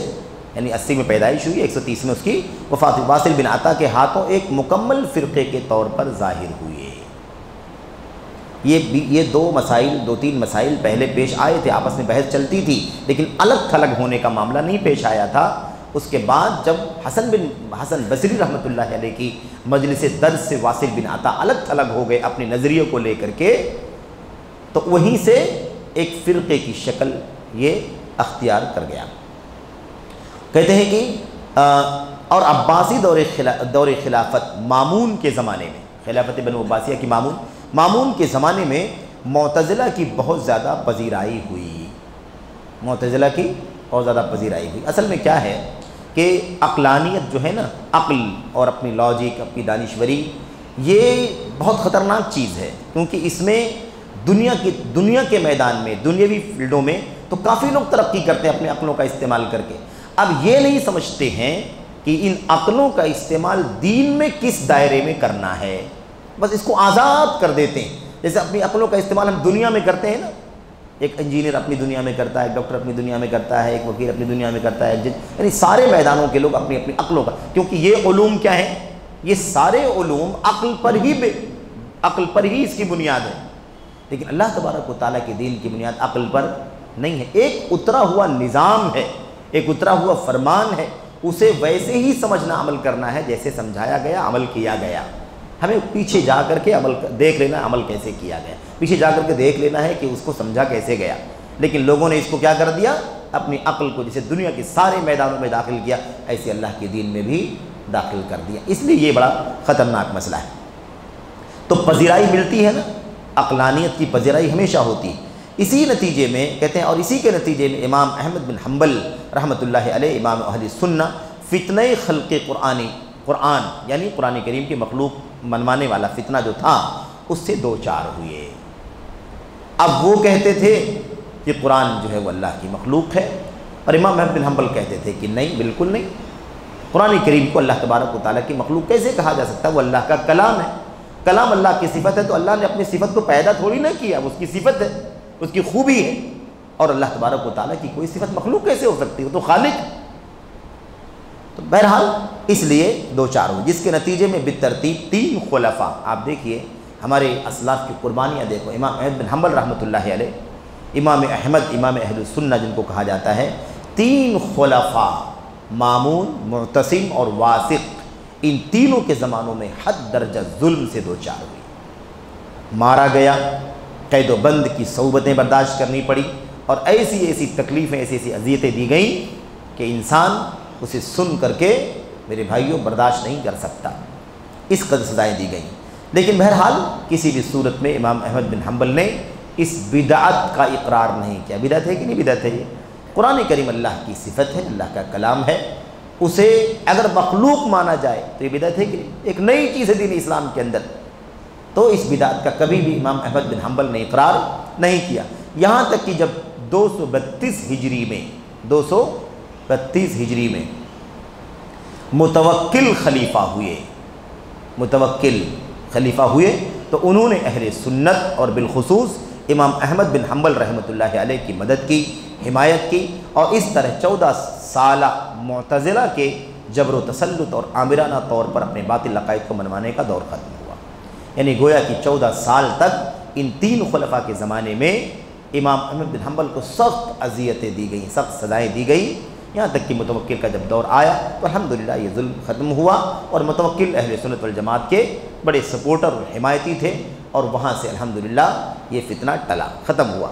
یعنی 80 میں پیدائش ہوئی، 130 میں اس کی وفات۔ واصل بن عطا کے ہاتھوں ایک مکمل فرقے کے طور پر ظاہر ہوئے۔ یہ دو تین مسائل پہلے پیش آئے تھے، آپس میں بحث چلتی تھی، لیکن الگ تھلگ ہونے کا معاملہ نہیں پیش آیا تھا۔ اس کے بعد جب حسن بصری رحمۃ اللہ علیہ کی مجلس درس سے واصل بن عطا الگ تھلگ ہو گئے اپنے نظریوں کو لے کر کے، تو وہیں سے ایک فرقے کی شکل یہ اختیار کر گیا۔ کہتے ہیں کہ اور عباسی دور خلافت مامون کے زمانے میں، خلافت بنو عباسیہ کی مامون کے زمانے میں معتزلہ کی بہت زیادہ پذیرائی ہوئی، اصل میں کیا ہے کہ عقلانیت جو ہے نا، عقل اور اپنی لاجک، اپنی دانشوری، یہ بہت خطرناک چیز ہے، کیونکہ اس میں دنیا کے میدان میں، دنیاوی فیلڈوں میں تو کافی لوگ ترقی کرتے ہیں اپنے عقلوں کا استعمال کر کے۔ اب یہ نہیں سمجھتے ہیں کہ ان عقلوں کا استعمال دین میں کس دائرے میں کرنا ہے، بس اس کو آزاد کر دیتے ہیں۔ جیسے اپنی عقلوں کا استعمال ہم دنیا میں کرتے ہیں نا، ایک انجینئر اپنی دنیا میں کرتا ہے، ایک ڈاکٹر اپنی دنیا میں کرتا ہے، ایک وکیل اپنی دنیا میں کرتا ہے، یعنی سارے میدانوں کے لوگ اپنی اپنی عقلوں کا، کیونکہ یہ علوم کیا ہیں؟ یہ سارے علوم عقل پر ہی اس کی بنیاد ہے، لیکن اللہ تبارک و تعالیٰ کے دین کی بنیاد عقل پر نہیں ہے۔ ایک اترا ہوا نظام ہے، ایک اترا ہوا فرمان ہے، اسے ویسے ہی سمجھنا، عمل کرنا ہے جیسے سمجھایا گیا، عمل کیا گیا۔ ہمیں پیچھے جا کر کے دیکھ لینا ہے عمل کیسے کیا گیا، پیچھے جا کر کے دیکھ لینا ہے کہ اس کو سمجھا کیسے گیا۔ لیکن لوگوں نے اس کو کیا کر دیا؟ اپنی عقل کو جسے دنیا کے سارے میدانوں میں داخل کیا، ایسے اللہ کے دین میں بھی داخل کر دیا۔ اس لیے یہ بڑا خطرناک مسئلہ ہے۔ تو پذیرائی ملتی ہے نا، عقلانیت کی پذیرائی ہمیشہ ہوتی۔ اسی نتیجے میں کہتے ہیں، اور اسی کے نتیجے میں امام احمد بن حنبل رحمۃ اللہ علیہ، امام اہل سنہ، فتنہ خلق قرآن یعنی قرآن کریم کی مخلوق منوانے والا فتنہ جو تھا، اس سے دو چار ہوئے۔ اب وہ کہتے تھے کہ قرآن جو ہے وہ اللہ کی مخلوق ہے، اور امام احمد بن حنبل کہتے تھے کہ نہیں، بالکل نہیں، قرآن کریم کو اللہ تبارک و تعالیٰ کی مخلوق کیسے کہا جا سکتا ہے؟ وہ اللہ کا کلام ہے، کلام اللہ کی صفت ہے، تو اللہ نے اپنی صفت کو پیدا تھوڑی نہ کیا، وہ اس کی صفت ہے، اس کی خوبی ہے، اور اللہ تبارک و تعالیٰ کی کوئی صفت مخلوق کیسے ہو سکتی ہے؟ وہ تو خالق ہے۔ تو بہرحال اس لیے دو چار ہو، جس کے نتیجے میں بالترتیب 3 خلفاء، آپ دیکھیے ہمارے اسلاف کی قربانیاں دیکھو، امام احمد بن حنبل رحمۃ اللہ علیہ، امام احمد امام اہل السنہ جن کو کہا جاتا ہے، 3 خلفاء مامون، معتصم اور واسق، ان تینوں کے زمانوں میں حد درجہ ظلم سے دو چار ہوئی، مارا گیا، قید و بند کی صعوبتیں برداشت کرنی پڑی، اور ایسی ایسی تکلیفیں، ایسی ایسی اذیتیں دی گئیں کہ انسان اسے سن کر کے میرے بھائیوں برداشت نہیں کر سکتا، اس قدر سزائیں دی گئیں۔ لیکن بہرحال کسی بھی صورت میں امام احمد بن حنبل نے اس بدعت کا اقرار نہیں کیا۔ بدعت ہے کہ نہیں بدعت ہے؟ یہ قرآن کریم اللہ کی صفت ہے، اللہ کا کلام ہے، اسے اگر مخلوق مانا جائے تو یہ بدعت ہے کہ نہیں؟ ایک نئی چیز ہے دین اسلام کے اندر، تو اس بدعت کا کبھی بھی امام احمد بن حنبل نے اقرار نہیں کیا، یہاں تک کہ جب 232 ہجری میں 232 ہجری میں متوکل خلیفہ ہوئے تو انہوں نے اہل سنت اور بالخصوص امام احمد بن حنبل رحمۃ اللہ علیہ کی مدد کی، حمایت کی، اور اس طرح 14 سالہ معتزلہ کے جبر و تسلط اور آمرانہ طور پر اپنے باطل عقائد کو منوانے کا دور ختم ہوا۔ یعنی گویا کہ 14 سال تک ان 3 خلفاء کے زمانے میں امام احمد بن حنبل کو سخت اذیتیں دی گئیں، سخت سزائیں دی گئیں، یہاں تک کہ متوکل کا جب دور آیا تو الحمدللہ یہ ظلم ختم ہوا، اور متوکل اہل سنت والجماعت کے بڑے سپورٹر اور حمایتی تھے، اور وہاں سے الحمدللہ یہ فتنہ ٹلا، ختم ہوا۔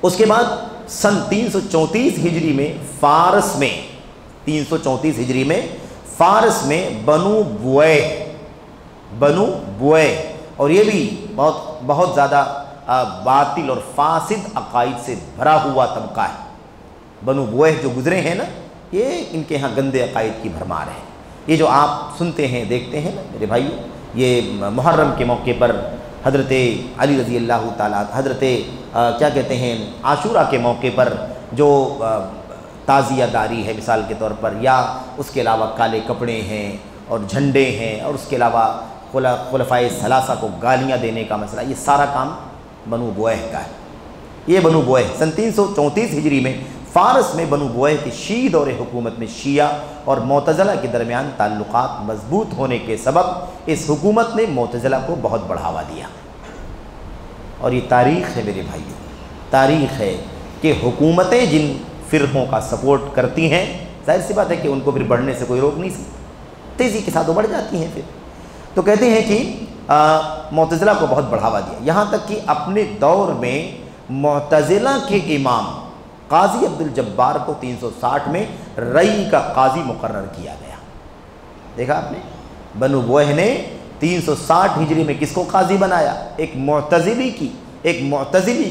اس کے بعد سن 334 ہجری میں فارس میں 334 ہجری میں فارس میں بنو بوئے، اور یہ بھی بہت زیادہ باطل اور فاسد عقائد سے بھرا ہوا طبقہ ہے۔ بنو بوئے جو گزرے ہیں نا، یہ ان کے ہاں گندے عقائد کی بھرمار ہے۔ یہ جو آپ سنتے ہیں دیکھتے ہیں نا میرے بھائیو، یہ محرم کے موقع پر حضرت علی رضی اللہ تعالیٰ، حضرت کیا کہتے ہیں عاشورہ کے موقع پر جو تعزیہ داری ہے مثال کے طور پر، یا اس کے علاوہ کالے کپڑے ہیں اور جھنڈے ہیں، اور اس کے علاوہ خلفائے ثلاثہ کو گالیاں دینے کا مسئلہ، یہ سارا کام بنو بوئے کا ہے۔ یہ بنو بوئے سن 334 ہجری میں فارس میں بنو بوئے کی شیعہ دور حکومت میں شیعہ اور معتزلہ کے درمیان تعلقات مضبوط ہونے کے سبب اس حکومت نے معتزلہ کو بہت بڑھاوا دیا، اور یہ تاریخ ہے میرے بھائیوں، تاریخ ہے کہ حکومتیں جن فرقوں کا سپورٹ کرتی ہیں، ظاہر سی بات ہے کہ ان کو پھر بڑھنے سے کوئی روک نہیں سکتا، تیزی کے ساتھ وہ بڑھ جاتی ہیں۔ پھر تو کہتے ہیں کہ معتزلہ کو بہت بڑھاوا دیا، یہاں تک کہ اپنے دور میں معتزلہ کے امام قاضی عبد الجبار کو 360 میں رئی کا قاضی مقرر کیا گیا۔ دیکھا آپ نے، بنو بوئے نے 360 ہجری میں کس کو قاضی بنایا؟ ایک معتزلی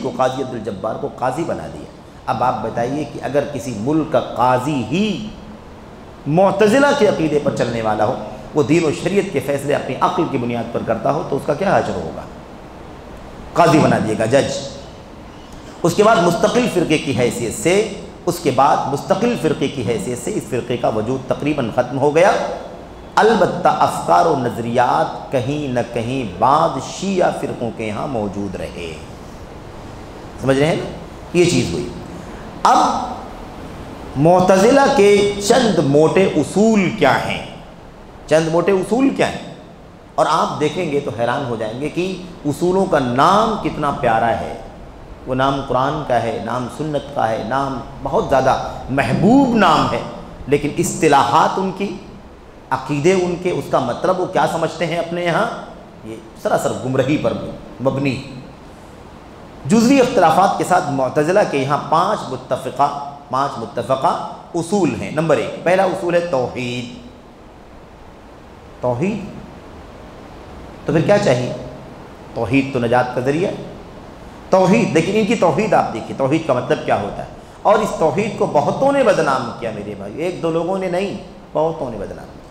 کو قاضی عبد الجبار کو قاضی بنا دیا۔ اب آپ بتائیے کہ اگر کسی ملک کا قاضی ہی معتزلہ کے عقیدے پر چلنے والا ہو، وہ دین و شریعت کے فیصلے اپنی عقل کی بنیاد پر کرتا ہو، تو اس کا کیا اجر ہوگا؟ قاضی بنا دیے گا، جج۔ اس کے بعد مستقل فرقے کی حیثیت سے اس فرقے کا وجود تقریباً ختم ہو گیا، البتہ افکار و نظریات کہیں نہ کہیں بعض شیعہ فرقوں کے یہاں موجود رہے۔ سمجھ رہے ہیں نا، یہ چیز ہوئی۔ اب معتزلہ کے چند موٹے اصول کیا ہیں؟ اور آپ دیکھیں گے تو حیران ہو جائیں گے کہ اصولوں کا نام کتنا پیارا ہے۔ وہ نام قرآن کا ہے، نام سنت کا ہے، نام بہت زیادہ محبوب نام ہے، لیکن اصطلاحات ان کی، عقیدے ان کے، اس کا مطلب وہ کیا سمجھتے ہیں اپنے یہاں، یہ سراسر گمراہی پر مبنی۔ جزوی اختلافات کے ساتھ معتزلہ کے یہاں 5 متفقہ اصول ہیں۔ نمبر 1، پہلا اصول ہے توحید۔ تو پھر کیا چاہیے؟ توحید تو نجات کا ذریعہ ہے، توحید۔ لیکن ان کی توحید آپ دیکھیے، توحید کا مطلب کیا ہوتا ہے، اور اس توحید کو بہتوں نے بدنام کیا میرے بھائی، 1-2 لوگوں نے نہیں، بہتوں نے بدنام کیا۔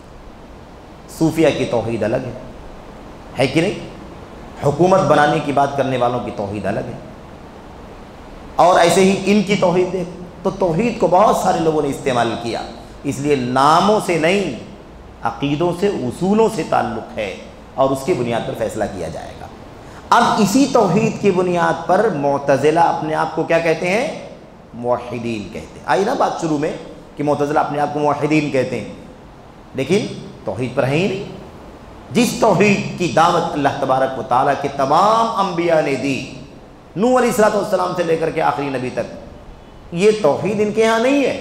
صوفیہ کی توحید الگ ہے کہ نہیں؟ حکومت بنانے کی بات کرنے والوں کی توحید الگ ہے، اور ایسے ہی ان کی توحید دیکھ، تو توحید کو بہت سارے لوگوں نے استعمال کیا، اس لیے ناموں سے نہیں، عقیدوں سے، اصولوں سے تعلق ہے، اور اس کی بنیاد پر فیصلہ کیا جائے گا۔ اب اسی توحید کی بنیاد پر معتزلہ اپنے آپ کو کیا کہتے ہیں؟ موحدین کہتے ہیں۔ آئی نا بات شروع میں کہ معتزلہ اپنے آپ کو موحدین کہتے ہیں، لیکن توحید پر ہے ہی نہیں۔ جس توحید کی دعوت اللہ تبارک و تعالیٰ کے تمام انبیاء نے دی، نوح علیہ السلام سے لے کر کے آخری نبی تک، یہ توحید ان کے ہاں نہیں ہے،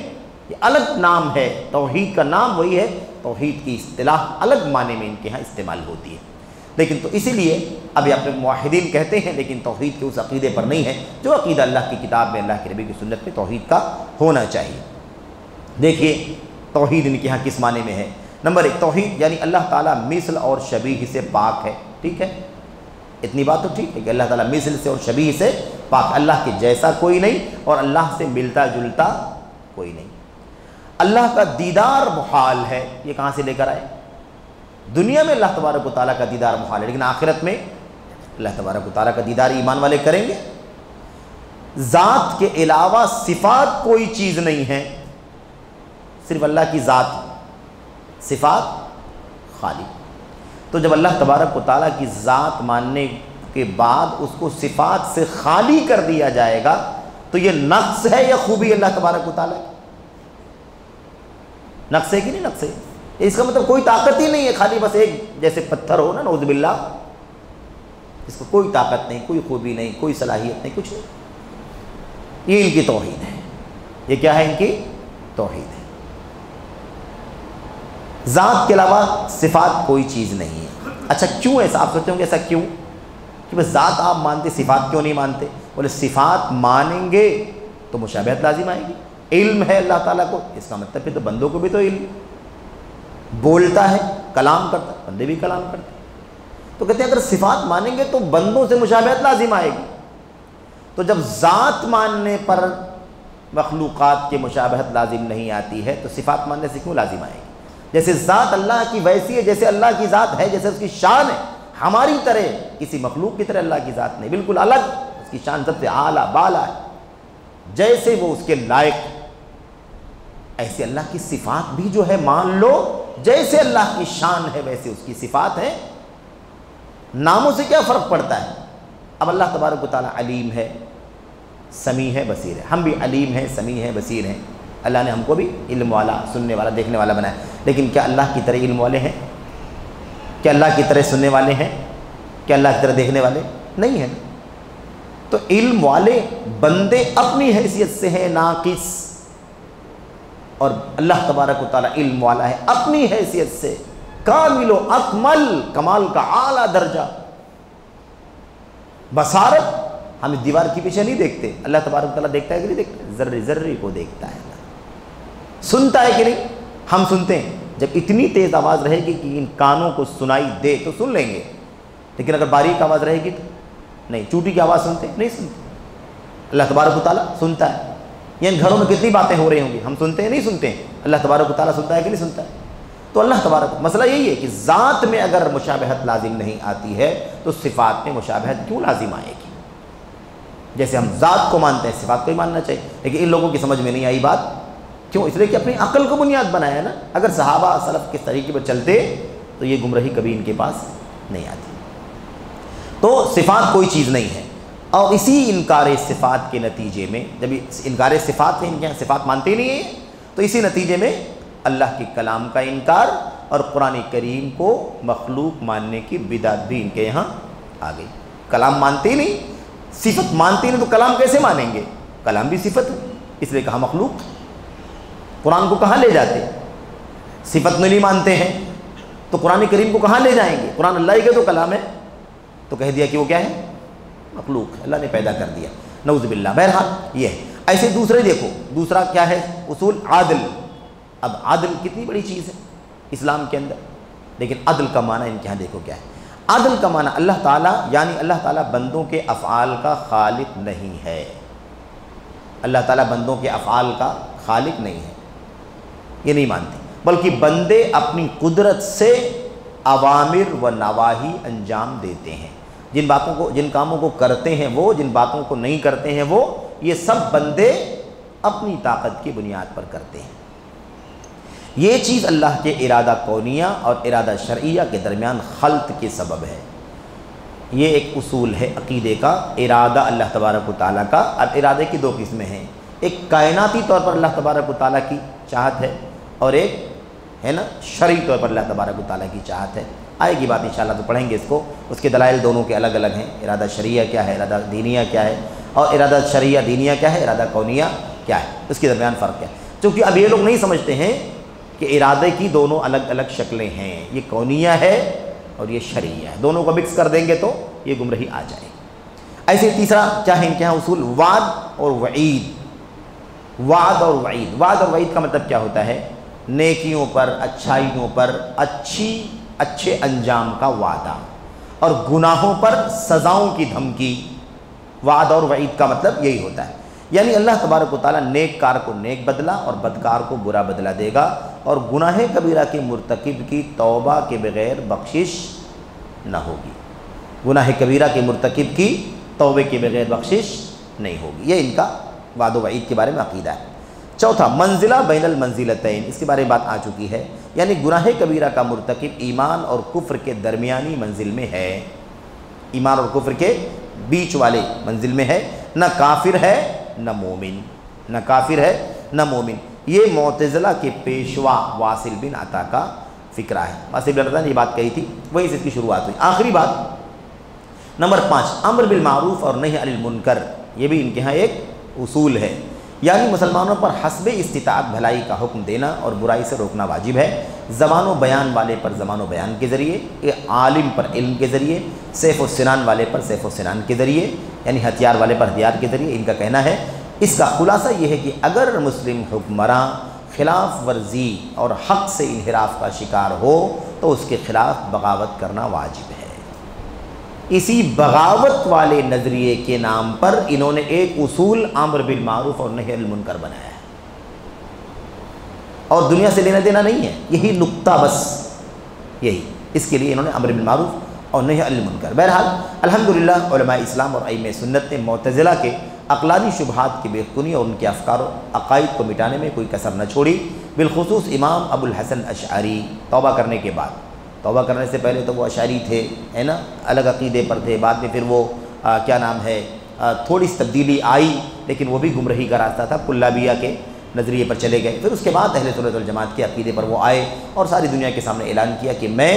یہ الگ نام ہے۔ توحید کا نام وہی ہے، توحید کی اصطلاح الگ معنی میں ان کے ہاں استعمال ہوتی ہے، لیکن تو اسی لیے اب یہ اپنے موحدین کہتے ہیں، لیکن توحید کے اس عقیدے پر نہیں ہے جو عقیدہ اللہ کی کتاب میں، اللہ کے نبی کی سنت میں توحید کا ہونا چاہیے۔ دیکھیے توحید ان کے ہاں کس معنی میں ہے۔ نمبر 1، توحید یعنی اللہ تعالیٰ مثل اور شبیہ سے پاک ہے، ٹھیک ہے، اتنی بات تو ٹھیک ہے کہ اللہ تعالیٰ مثل سے اور شبیہ سے پاک، اللہ کے جیسا کوئی نہیں اور اللہ سے ملتا جلتا کوئی نہیں۔ اللہ کا دیدار محال ہے، یہ کہاں سے لے کر آئے؟ دنیا میں اللہ تبارک و تعالیٰ کا دیدار محال ہے، لیکن آخرت میں اللہ تبارک و تعالیٰ کا دیدار ایمان والے کریں گے۔ ذات کے علاوہ صفات کوئی چیز نہیں ہے، صرف اللہ کی ذات، صفات خالی۔ تو جب اللہ تبارک و تعالیٰ کی ذات ماننے کے بعد اس کو صفات سے خالی کر دیا جائے گا تو یہ نقص ہے یا خوبی اللہ تبارک و تعالیٰ کی؟ نقص ہے کہ نہیں نقص ہے؟ اس کا مطلب کوئی طاقت ہی نہیں ہے، خالی بس ایک جیسے پتھر ہو نا، نعوذ باللہ، اس کو کوئی طاقت نہیں، کوئی خوبی نہیں، کوئی صلاحیت نہیں، کچھ نہیں۔ یہ ان کی توحید ہے۔ یہ کیا ہے؟ ان کی توحید ہے۔ ذات کے علاوہ صفات کوئی چیز نہیں ہے۔ اچھا کیوں ایسا؟ آپ سوچتے ہوں گے ایسا کیوں کہ بس ذات آپ مانتے، صفات کیوں نہیں مانتے؟ بولے صفات مانیں گے تو مشابہت لازم آئے گی۔ علم ہے اللہ تعالیٰ کو، اس کا مطلب پھر تو بندوں کو بھی تو علم، بولتا ہے، کلام کرتا ہے، بندے بھی کلام کرتے ہیں، تو کہتے ہیں اگر صفات مانیں گے تو بندوں سے مشابہت لازم آئے گی۔ تو جب ذات ماننے پر مخلوقات کی مشابہت لازم نہیں آتی ہے تو صفات ماننے سے کیوں لازم آئے گی؟ جیسے ذات اللہ کی ویسی ہے جیسے اللہ کی ذات ہے، جیسے اس کی شان ہے، ہماری طرح کسی مخلوق کی طرح اللہ کی ذات نہیں، بالکل الگ، اس کی شان سب سے اعلیٰ بالا ہے، جیسے وہ اس کے لائق، ایسے اللہ کی صفات بھی جو ہے مان لو، جیسے اللہ کی شان ہے ویسے اس کی صفات ہے۔ ناموں سے کیا فرق پڑتا ہے؟ اب اللہ تبارک و تعالیٰ علیم ہے، سمیع ہے، بصیر ہے، ہم بھی علیم ہیں، سمیع ہیں، بصیر ہیں۔ اللہ نے ہم کو بھی علم والا، سننے والا، دیکھنے والا بنایا، لیکن کیا اللہ کی طرح علم والے ہیں؟ کیا اللہ کی طرح سننے والے ہیں؟ کیا اللہ کی طرح دیکھنے والے نہیں ہیں؟ تو علم والے بندے اپنی حیثیت سے ہیں ناقص، اور اللہ تبارک و تعالیٰ علم والا ہے اپنی حیثیت سے کامل و اکمل، کمال کا اعلیٰ درجہ۔ بصارت ہم دیوار کے پیچھے نہیں دیکھتے، اللہ تبارک و تعالیٰ دیکھتا ہے کہ نہیں دیکھتا؟ ذرے ذرے کو دیکھتا ہے۔ سنتا ہے کہ نہیں؟ ہم سنتے ہیں، جب اتنی تیز آواز رہے گی کہ ان کانوں کو سنائی دے تو سن لیں گے، لیکن اگر باریک آواز رہے گی تو نہیں۔ چوٹی کی آواز سنتے نہیں سنتے؟ اللہ تبارک و تعالیٰ سنتا ہے۔ یعنی گھروں میں کتنی باتیں ہو رہی ہوں گی، ہم سنتے ہیں نہیں سنتے ہیں؟ اللہ تبارک و تعالیٰ سنتا ہے کہ نہیں سنتا ہے؟ تو اللہ تبارک، مسئلہ یہی ہے کہ ذات میں اگر مشابہت لازم نہیں آتی ہے تو صفات میں مشابہت کیوں لازم آئے گی؟ جیسے ہم ذات کو مانتے ہیں، صفات کو ہی ماننا چاہیے، لیکن ان لوگوں کی سمجھ میں نہیں آئی بات۔ کیوں؟ اس لیے کہ اپنی عقل کو بنیاد بنایا ہے نا۔ اگر صحابہ سلف کس طریقے پر چلتے تو یہ گمراہی کبھی ان کے پاس نہیں آتی۔ تو صفات کوئی چیز نہیں ہے، اور اسی انکار صفات کے نتیجے میں، جب انکار صفات ہے، ان کے یہاں صفات مانتے ہی نہیں ہیں، تو اسی نتیجے میں اللہ کے کلام کا انکار اور قرآن کریم کو مخلوق ماننے کی بدعت بھی ان کے یہاں آ گئی۔ کلام مانتے ہی نہیں، صفت مانتے ہی نہیں، تو کلام کیسے مانیں گے؟ کلام بھی صفت ہے، اس لیے کہا مخلوق۔ قرآن کو کہاں لے جاتے؟ صفت میں نہیں مانتے ہیں تو قرآن کریم کو کہاں لے جائیں گے؟ قرآن اللہ ہی کا تو کلام ہے، تو کہہ دیا کہ وہ کیا ہے؟ مخلوق ہے، اللہ نے پیدا کر دیا، نعوذ باللہ۔ بہرحال یہ ہے۔ ایسے دوسرے دیکھو، دوسرا کیا ہے؟ اصول عادل۔ اب عادل کتنی بڑی چیز ہے اسلام کے اندر، لیکن عدل کا معنی ان کے یہاں دیکھو کیا ہے۔ عدل کا معنی اللہ تعالیٰ، یعنی اللہ تعالیٰ بندوں کے افعال کا خالق نہیں ہے۔ اللہ تعالیٰ بندوں کے افعال کا خالق نہیں ہے، یہ نہیں مانتے، بلکہ بندے اپنی قدرت سے اوامر و نواہی انجام دیتے ہیں۔ جن باتوں کو، جن کاموں کو کرتے ہیں وہ، جن باتوں کو نہیں کرتے ہیں وہ، یہ سب بندے اپنی طاقت کی بنیاد پر کرتے ہیں۔ یہ چیز اللہ کے ارادہ کونیہ اور ارادہ شرعیہ کے درمیان خلط کے سبب ہے۔ یہ ایک اصول ہے عقیدے کا، ارادہ اللہ تبارک و تعالیٰ کا۔ اب ارادے کی دو قسمیں ہیں، ایک کائناتی طور پر اللہ تبارک و تعالیٰ کی چاہت ہے، اور ایک ہے نا شرعی طور پر اللہ تبارک و تعالیٰ کی چاہت ہے۔ آئے گی بات انشاءاللہ، تو پڑھیں گے اس کو۔ اس کے دلائل دونوں کے الگ الگ ہیں، ارادہ شرعیہ کیا ہے، ارادہ دینیہ کیا ہے، اور ارادہ شرعیہ دینیہ کیا ہے، ارادہ کونیہ کیا ہے، اس کے درمیان فرق کیا ہے۔ چونکہ اب یہ لوگ نہیں سمجھتے ہیں کہ ارادے کی دونوں الگ الگ شکلیں ہیں، یہ کونیہ ہے اور یہ شرعیہ ہے، دونوں کو مکس کر دیں گے تو یہ گمراہی آ جائے گی۔ ایسے تیسرا کیا ہے ان کے یہاں اصول، وعد اور وعید۔ وعد اور وعید، وعد اور وعید کا مطلب کیا ہوتا ہے؟ نیکیوں پر، اچھائیوں پر اچھے انجام کا وعدہ، اور گناہوں پر سزاؤں کی دھمکی۔ وعد اور وعید کا مطلب یہی ہوتا ہے، یعنی اللہ تبارک و تعالیٰ نیک کار کو نیک بدلہ اور بدکار کو برا بدلہ دے گا، اور گناہ کبیرہ کے مرتکب کی توبہ کے بغیر بخشش نہ ہوگی۔ گناہ کبیرہ کے مرتکب کی توبے کے بغیر بخشش نہیں ہوگی۔ یہ ان کا وعد و وعید کے بارے میں عقیدہ ہے۔ چوتھا، منزلہ بین المنزلتین، اس کے بارے میں بات آ چکی ہے، یعنی گناہ کبیرہ کا مرتکب ایمان اور کفر کے درمیانی منزل میں ہے، ایمان اور کفر کے بیچ والے منزل میں ہے، نہ کافر ہے نہ مومن، نہ کافر ہے نہ مومن۔ یہ معتزلہ کے پیشوا واصل بن عطا کا فکرہ ہے۔ واصل بن عطا نے یہ بات کہی تھی، وہیں سے اس کی شروعات ہوئی۔ آخری بات نمبر 5، امر بالمعروف اور نہی عن المنکر، یہ بھی ان کے ہاں ایک اصول ہے، یعنی مسلمانوں پر حسب استطاعت بھلائی کا حکم دینا اور برائی سے روکنا واجب ہے، زبان و بیان والے پر زبان و بیان کے ذریعے، عالم پر علم کے ذریعے، سیف و سنان والے پر سیف و سنان کے ذریعے، یعنی ہتھیار والے پر ہتھیار کے ذریعے۔ ان کا کہنا ہے، اس کا خلاصہ یہ ہے کہ اگر مسلم حکمراں خلاف ورزی اور حق سے انحراف کا شکار ہو تو اس کے خلاف بغاوت کرنا واجب ہے۔ اسی بغاوت والے نظریے کے نام پر انہوں نے ایک اصول امر بالمعروف اور نہی عن المنکر بنایا ہے، اور دنیا سے لینا دینا نہیں ہے، یہی نقطہ بس، یہی اس کے لیے انہوں نے امر بالمعروف اور نہی عن المنکر۔ بہرحال الحمدللہ علماء اسلام اور ائمہ سنت نے معتزلہ کے عقلانی شبہات کی بےخونی اور ان کے افکار و عقائد کو مٹانے میں کوئی کسر نہ چھوڑی، بالخصوص امام ابو الحسن اشعری توبہ کرنے کے بعد۔ توبہ کرنے سے پہلے تو وہ اشعری تھے، ہے نا، الگ عقیدے پر تھے، بعد میں پھر وہ کیا نام ہے، تھوڑی سی تبدیلی آئی، لیکن وہ بھی گمراہی کا راستہ تھا، کلابیہ کے نظریے پر چلے گئے۔ پھر اس کے بعد اہل سنت والجماعت کے عقیدے پر وہ آئے اور ساری دنیا کے سامنے اعلان کیا کہ میں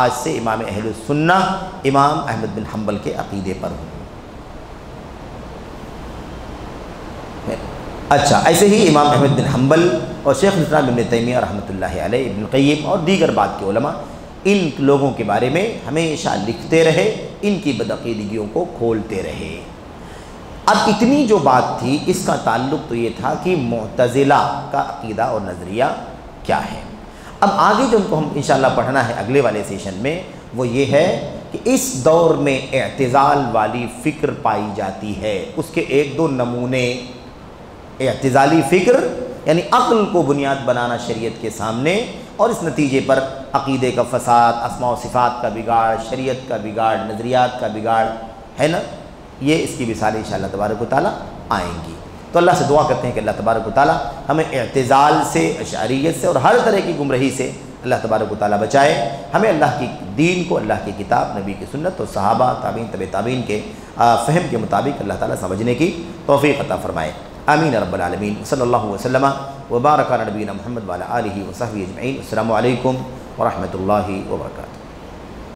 آج سے امام اہل السنہ امام احمد بن حنبل کے عقیدے پر ہوں۔ اچھا، ایسے ہی امام احمد بن حنبل اور شیخ الاسلام ابن تیمیہ رحمۃ اللہ علیہ، ابن القیم اور دیگر بعد کے علماء ان لوگوں کے بارے میں ہمیشہ لکھتے رہے، ان کی بدعقیدگیوں کو کھولتے رہے۔ اب اتنی جو بات تھی، اس کا تعلق تو یہ تھا کہ معتزلہ کا عقیدہ اور نظریہ کیا ہے۔ اب آگے جو ہم انشاءاللہ پڑھنا ہے اگلے والے سیشن میں، وہ یہ ہے کہ اس دور میں اعتزال والی فکر پائی جاتی ہے، اس کے ایک دو نمونے۔ اعتزالی فکر یعنی عقل کو بنیاد بنانا شریعت کے سامنے، اور اس نتیجے پر عقیدے کا فساد، اسماء و صفات کا بگاڑ، شریعت کا بگاڑ، نظریات کا بگاڑ، ہے نا، یہ اس کی مثالیں انشاءاللہ تبارک و تعالیٰ آئیں گی۔ تو اللہ سے دعا کرتے ہیں کہ اللہ تبارک و تعالیٰ ہمیں اعتزال سے، اشعریت سے اور ہر طرح کی گمراہی سے اللہ تبارک و تعالیٰ بچائے، ہمیں اللہ کی دین کو، اللہ کی کتاب، نبی کی سنت اور صحابہ، تابعین، تبع تابعین کے فہم کے مطابق اللہ تعالیٰ سمجھنے کی توفیق عطا فرمائے۔ آمین رب العالمین۔ صلی اللہ وسلم وبارک علی نبینا محمد وعلی آلہ وصحبہ اجمعین۔ السلام علیکم ورحمۃ اللہ وبرکاتہ۔